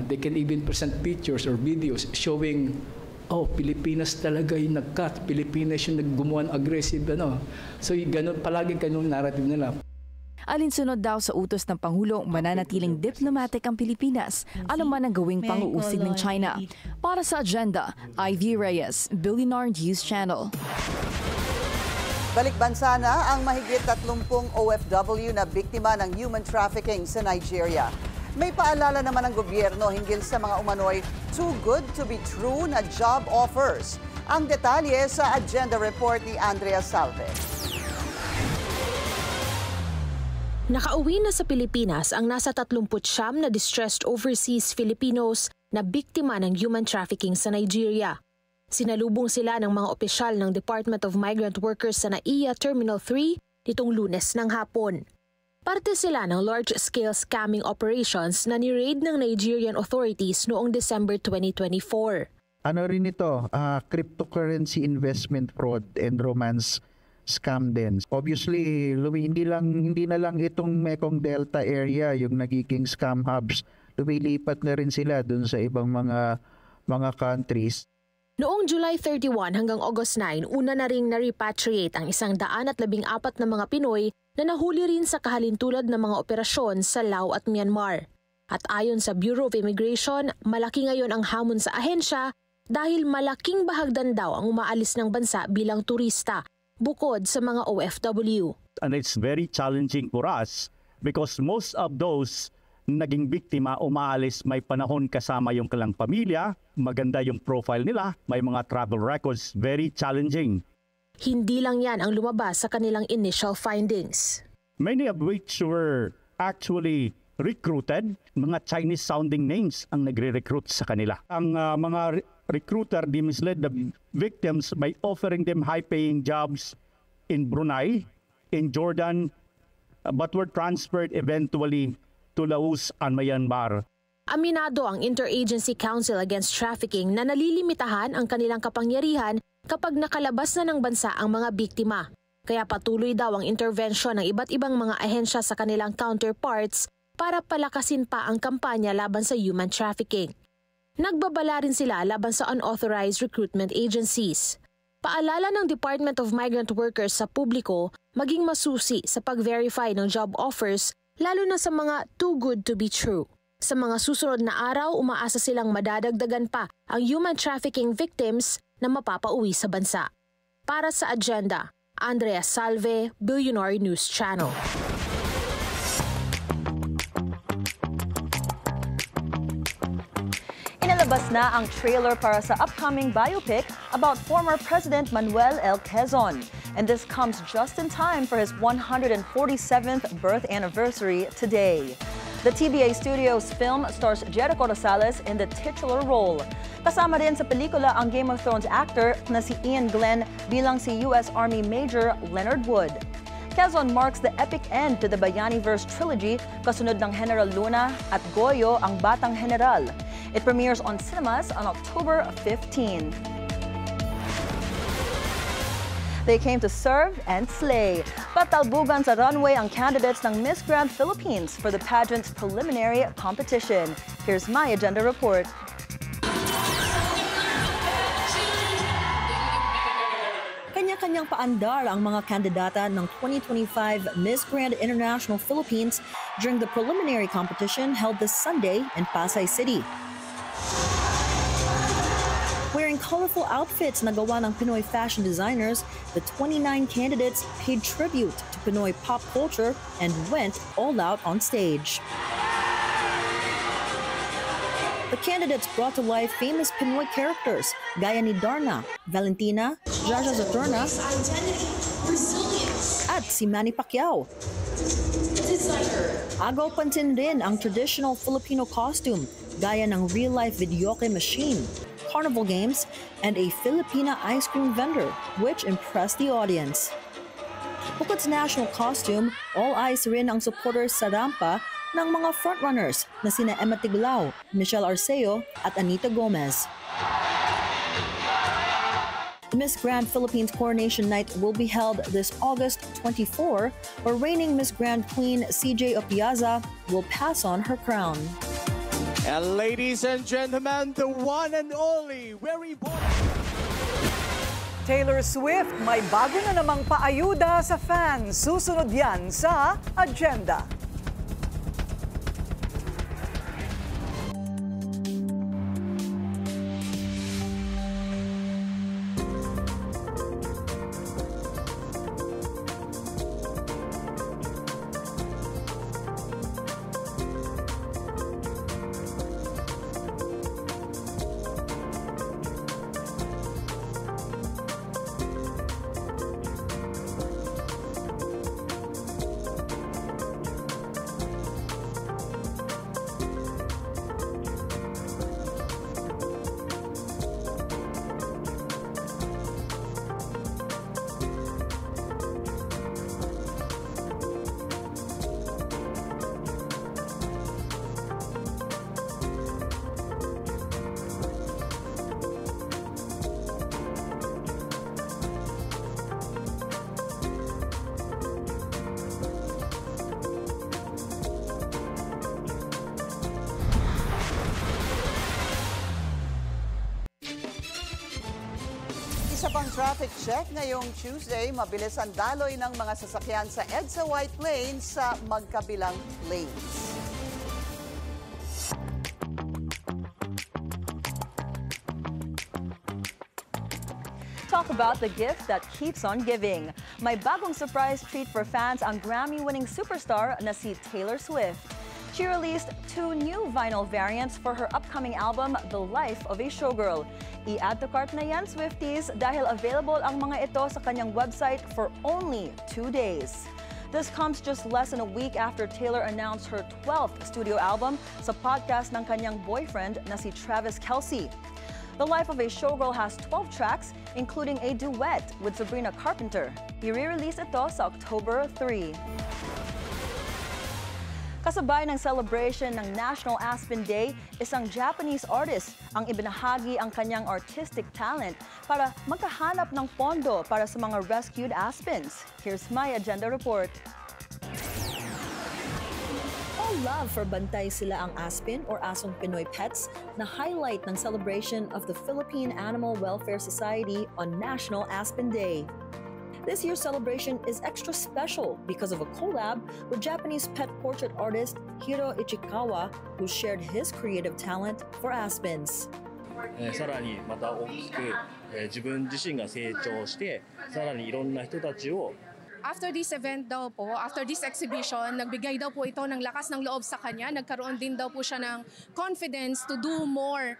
They can even present pictures or videos showing, oh, Pilipinas talaga yung nag-cut, Pilipinas yung gumawa ng aggressive. Ano? So ganun, palagi ganun narrative nila. Alinsunod daw sa utos ng Pangulo, mananatiling diplomatic ang Pilipinas, anuman ang gawing pang-uusig ng China. Para sa agenda, Ivy Reyes, Billionaire News Channel. Balik bansa na ang mahigit 30 OFW na biktima ng human trafficking sa Nigeria. May paalala naman ng gobyerno hinggil sa mga umano'y too good to be true na job offers. Ang detalye sa agenda report ni Andrea Salve. Nakauwi na sa Pilipinas ang nasa 39 na distressed overseas Filipinos na biktima ng human trafficking sa Nigeria. Sinalubong sila ng mga opisyal ng Department of Migrant Workers sa NAIA Terminal 3 nitong Lunes ng hapon. Parte sila ng large-scale scamming operations na ni-raid ng Nigerian authorities noong December 2024. Ano rin ito? Cryptocurrency investment fraud and romance scam din. Obviously, hindi na lang itong Mekong Delta area yung nagiging scam hubs. Lumilipat na rin sila dun sa ibang mga countries. Noong July 31 hanggang August 9, una na ring na-repatriate ang 114 na mga Pinoy na nahuli rin sa kahalintulad ng mga operasyon sa Laos at Myanmar. At ayon sa Bureau of Immigration, malaki ngayon ang hamon sa ahensya dahil malaking bahagdan daw ang umaalis ng bansa bilang turista, bukod sa mga OFW. And it's very challenging for us because most of those naging biktima umaalis may panahon kasama yung kanilang pamilya, maganda yung profile nila, may mga travel records, very challenging. Hindi lang yan ang lumabas sa kanilang initial findings. Many of which were actually recruited, mga Chinese-sounding names ang nagre-recruit sa kanila. Ang mga recruiter misled the victims by offering them high-paying jobs in Brunei, in Jordan, but were transferred eventually to Laos and Myanmar. Aminado ang Interagency Council Against Trafficking na nalilimitahan ang kanilang kapangyarihan kapag nakalabas na ng bansa ang mga biktima. Kaya patuloy daw ang intervention ng iba't ibang mga ahensya sa kanilang counterparts para palakasin pa ang kampanya laban sa human trafficking. Nagbabala rin sila laban sa unauthorized recruitment agencies. Paalala ng Department of Migrant Workers sa publiko maging masusi sa pag-verify ng job offers lalo na sa mga too good to be true. Sa mga susunod na araw, umaasa silang madadagdagan pa ang human trafficking victims na mapapauwi sa bansa. Para sa agenda, Andrea Salve, Billionaire News Channel. Inalabas na ang trailer para sa upcoming biopic about former President Manuel L. Quezon. And this comes just in time for his 147th birth anniversary today. The TBA Studios film stars Jericho Rosales in the titular role. Kasama din sa pelikula ang Game of Thrones actor na si Ian Glenn bilang si U.S. Army Major Leonard Wood. Quezon marks the epic end to the Bayaniverse trilogy kasunod ng General Luna at Goyo ang Batang General. It premieres on cinemas on October 15. They came to serve and slay. Patalbugan sa runway ang candidates ng Miss Grand Philippines for the pageant's preliminary competition. Here's my agenda report. Kanya-kanyang paandar ang mga kandidata ng 2025 Miss Grand International Philippines during the preliminary competition held this Sunday in Pasay City. Wearing colorful outfits na gawa ng Pinoy fashion designers, the 29 candidates paid tribute to Pinoy pop culture and went all out on stage. The candidates brought to life famous Pinoy characters gaya ni Darna, Valentina, Jaja Zaturna, at si Manny Pacquiao. Agaw pansin din ang traditional Filipino costume gaya ng real-life videoke machine, carnival games, and a Filipina ice cream vendor, which impressed the audience. Bukod sa national costume, all eyes rin ang supporters sa rampa ng mga frontrunners na sina Emma Tiglao, Michelle Arceo at Anita Gomez. The Miss Grand Philippines Coronation Night will be held this August 24, where reigning Miss Grand Queen CJ Opiaza will pass on her crown. And ladies and gentlemen, the one and only, very Taylor Swift may bago na namang paayuda sa fans. Susunod yan sa Agenda. Isa pang traffic check ngayong Tuesday, mabilis ang daloy ng mga sasakyan sa EDSA White Plains sa magkabilang lanes. Talk about the gift that keeps on giving. May bagong surprise treat for fans ang Grammy-winning superstar na si Taylor Swift. She released 2 new vinyl variants for her upcoming album, The Life of a Showgirl. I-add to cart na yan, Swifties, dahil available ang mga ito sa kanyang website for only 2 days. This comes just less than a week after Taylor announced her 12th studio album sa podcast ng kanyang boyfriend na si Travis Kelce. The Life of a Showgirl has 12 tracks, including a duet with Sabrina Carpenter. I-re-release ito sa October 3. Kasabay ng celebration ng National Aspen Day, isang Japanese artist ang ibinahagi ang kanyang artistic talent para magkahanap ng pondo para sa mga rescued aspens. Here's my agenda report. All love for Bantay Sila ang Aspen or Asong Pinoy Pets na highlight ng celebration of the Philippine Animal Welfare Society on National Aspen Day. This year's celebration is extra special because of a collab with Japanese pet portrait artist Hiro Ichikawa, who shared his creative talent for aspens. さらにまた大きく自分自身が成長してさらにいろんな人たちを After this event daw po, after this exhibition, nagbigay daw po ito ng lakas ng loob sa kanya. Nagkaroon din daw po siya ng confidence to do more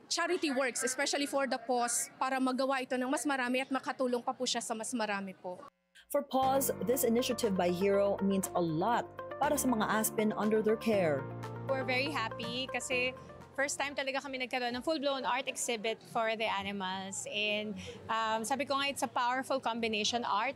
charity works, especially for the cause, para magawa ito ng mas marami at makatulong pa po siya sa mas marami po. For Paws, this initiative by Hiro means a lot para sa mga aspen under their care. We're very happy kasi first time talaga kami nagkaroon ng full-blown art exhibit for the animals. And sabi ko nga, it's a powerful combination, art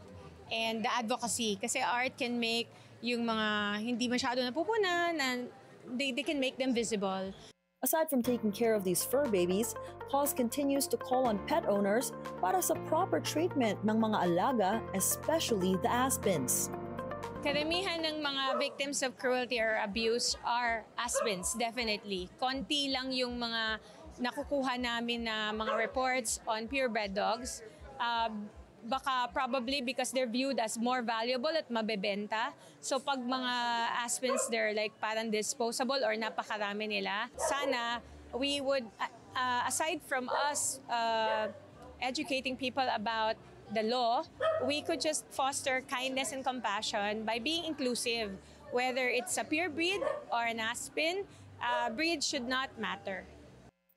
and the advocacy. Kasi art can make yung mga hindi masyado napupunan, and they can make them visible. Aside from taking care of these fur babies, Paws continues to call on pet owners para sa proper treatment ng mga alaga, especially the aspens. Karamihan ng mga victims of cruelty or abuse are aspens, definitely. Konti lang yung mga nakukuha namin na mga reports on purebred dogs. Baka probably because they're viewed as more valuable at mabebenta. So pag mga aspens, they're like parang disposable or napakarami nila. Sana we would, aside from us educating people about the law, we could just foster kindness and compassion by being inclusive. Whether it's a pure breed or an aspen, breed should not matter.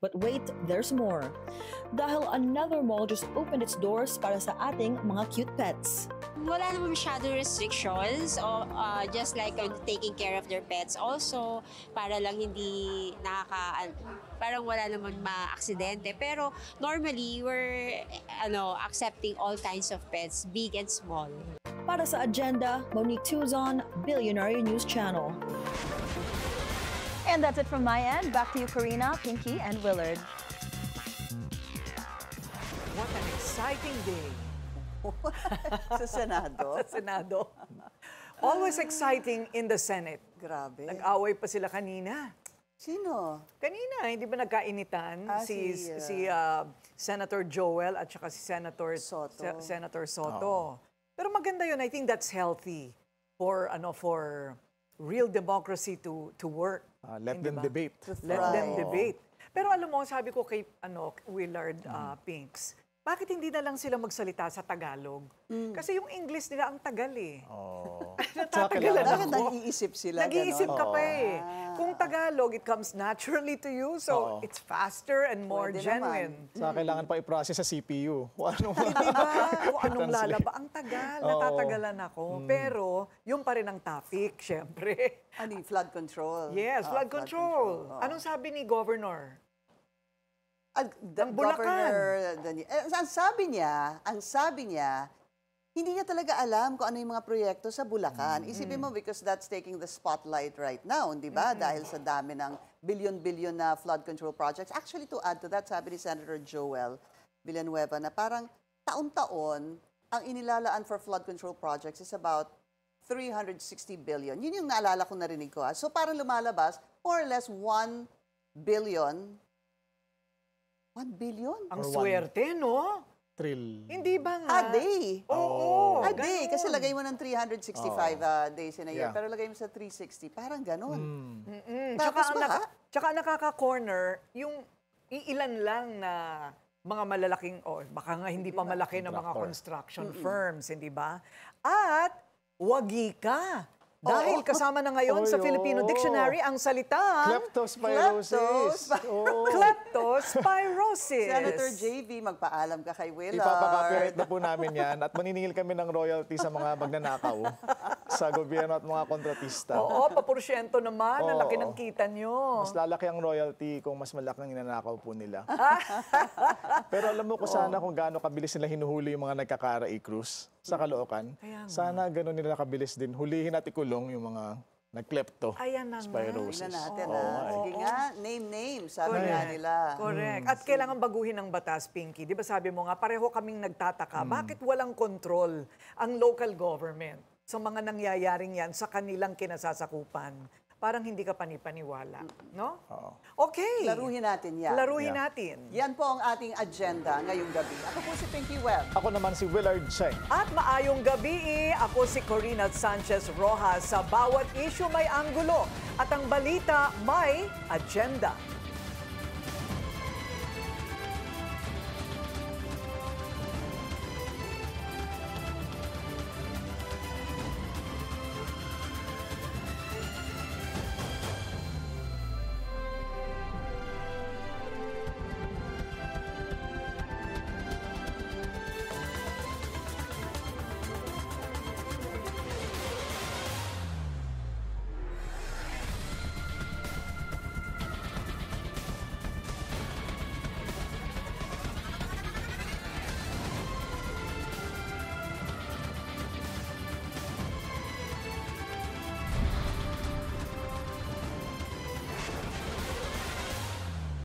But wait, there's more. Dahil another mall just opened its doors para sa ating mga cute pets. Wala naman masyadong restrictions, just like taking care of their pets also, para lang hindi parang wala naman ma-aksidente. Pero normally, we're accepting all kinds of pets, big and small. Para sa Agenda, Monique Tuzon, Billionaire News Channel. And that's it from my end. Back to you, Karina, Pinky, and Willard. What an exciting day. Sa Senado? Sa Senado. Always exciting in the Senate. Grabe. Nag-away pa sila kanina. Sino? Kanina, hindi ba nagkainitan? Si Senator Joel at saka si Senator Soto. Pero maganda yun. I think that's healthy for real democracy to work. Let them debate. Let them debate. Pero alam mo, sabi ko kay Willard Pinks, bakit hindi na lang sila magsalita sa Tagalog? Kasi yung English nila ang tagal eh. Natatagalan ako. Nag-iisip sila. Nag-iisip ka pa eh. Kung Tagalog, it comes naturally to you. So, it's faster and more genuine. Sa kailangan pa i-process sa CPU. Diba? Kung anong lalaba. Ang tagal. Natatagalan ako. Pero, yun pa rin ang topic, syempre. Ano yung flood control? Yes, flood control. Anong sabi ni Governor? Ang Bulacan. Ang sabi niya, hindi niya talaga alam kung ano yung mga proyekto sa Bulacan. Isipin mo, because that's taking the spotlight right now, di ba? Dahil sa dami ng billion-billion na flood control projects. Actually, to add to that, sabi ni Senator Joel Villanueva na parang taon-taon, ang inilalaan for flood control projects is about 360 billion. Yun yung naalala ko, narinig ko. So parang lumalabas, more or less 1 billion. 1 billion? Ang swerte, no? Hindi ba nga? A day. Oo. A day. Kasi lagay mo ng 365 days in a year. Pero lagay mo sa 360. Parang ganun. Tapos Tsaka nakaka-corner, yung iilan lang na mga malalaking, baka nga hindi pa malaki na mga construction firms, hindi ba? At wagi ka. Dahil kasama na ngayon sa Filipino Dictionary ang salita Kleptospirosis. Kleptospirosis. Senator JV, magpaalam ka kay Willard. Ipapaka-copyright na po namin yan at maniningil kami ng royalty sa mga magnanakaw sa gobyerno at mga kontratista. Oo, paporsyento naman. Ang laki ng kita nyo. Mas lalaki ang royalty kung mas malaki ang ninanakaw po nila. Pero alam mo ko sana kung gaano kabilis nila hinuhuli yung mga nagkaka-Cruise sa Caloocan. Sana gano'n nila kabilis din. Hulihin at ikulong yung mga nagklepto. Spirosis. Tingnan natin Sige nga, name, sabi nga nila. Correct. At kailangan baguhin ng batas, Pinky. Di ba sabi mo nga, pareho kaming nagtataka. Bakit walang control ang local government sa mga nangyayaring yan sa kanilang kinasasakupan? Parang hindi ka panipaniwala. No? Okay. Laruhin natin yan. Laruhin natin. Yan po ang ating agenda ngayong gabi. Ako po si Pinky Webb. Ako naman si Willard Cheng. At maayong gabi, ako si Corina Sanchez Rojas. Sa bawat issue may anggulo at ang balita may agenda.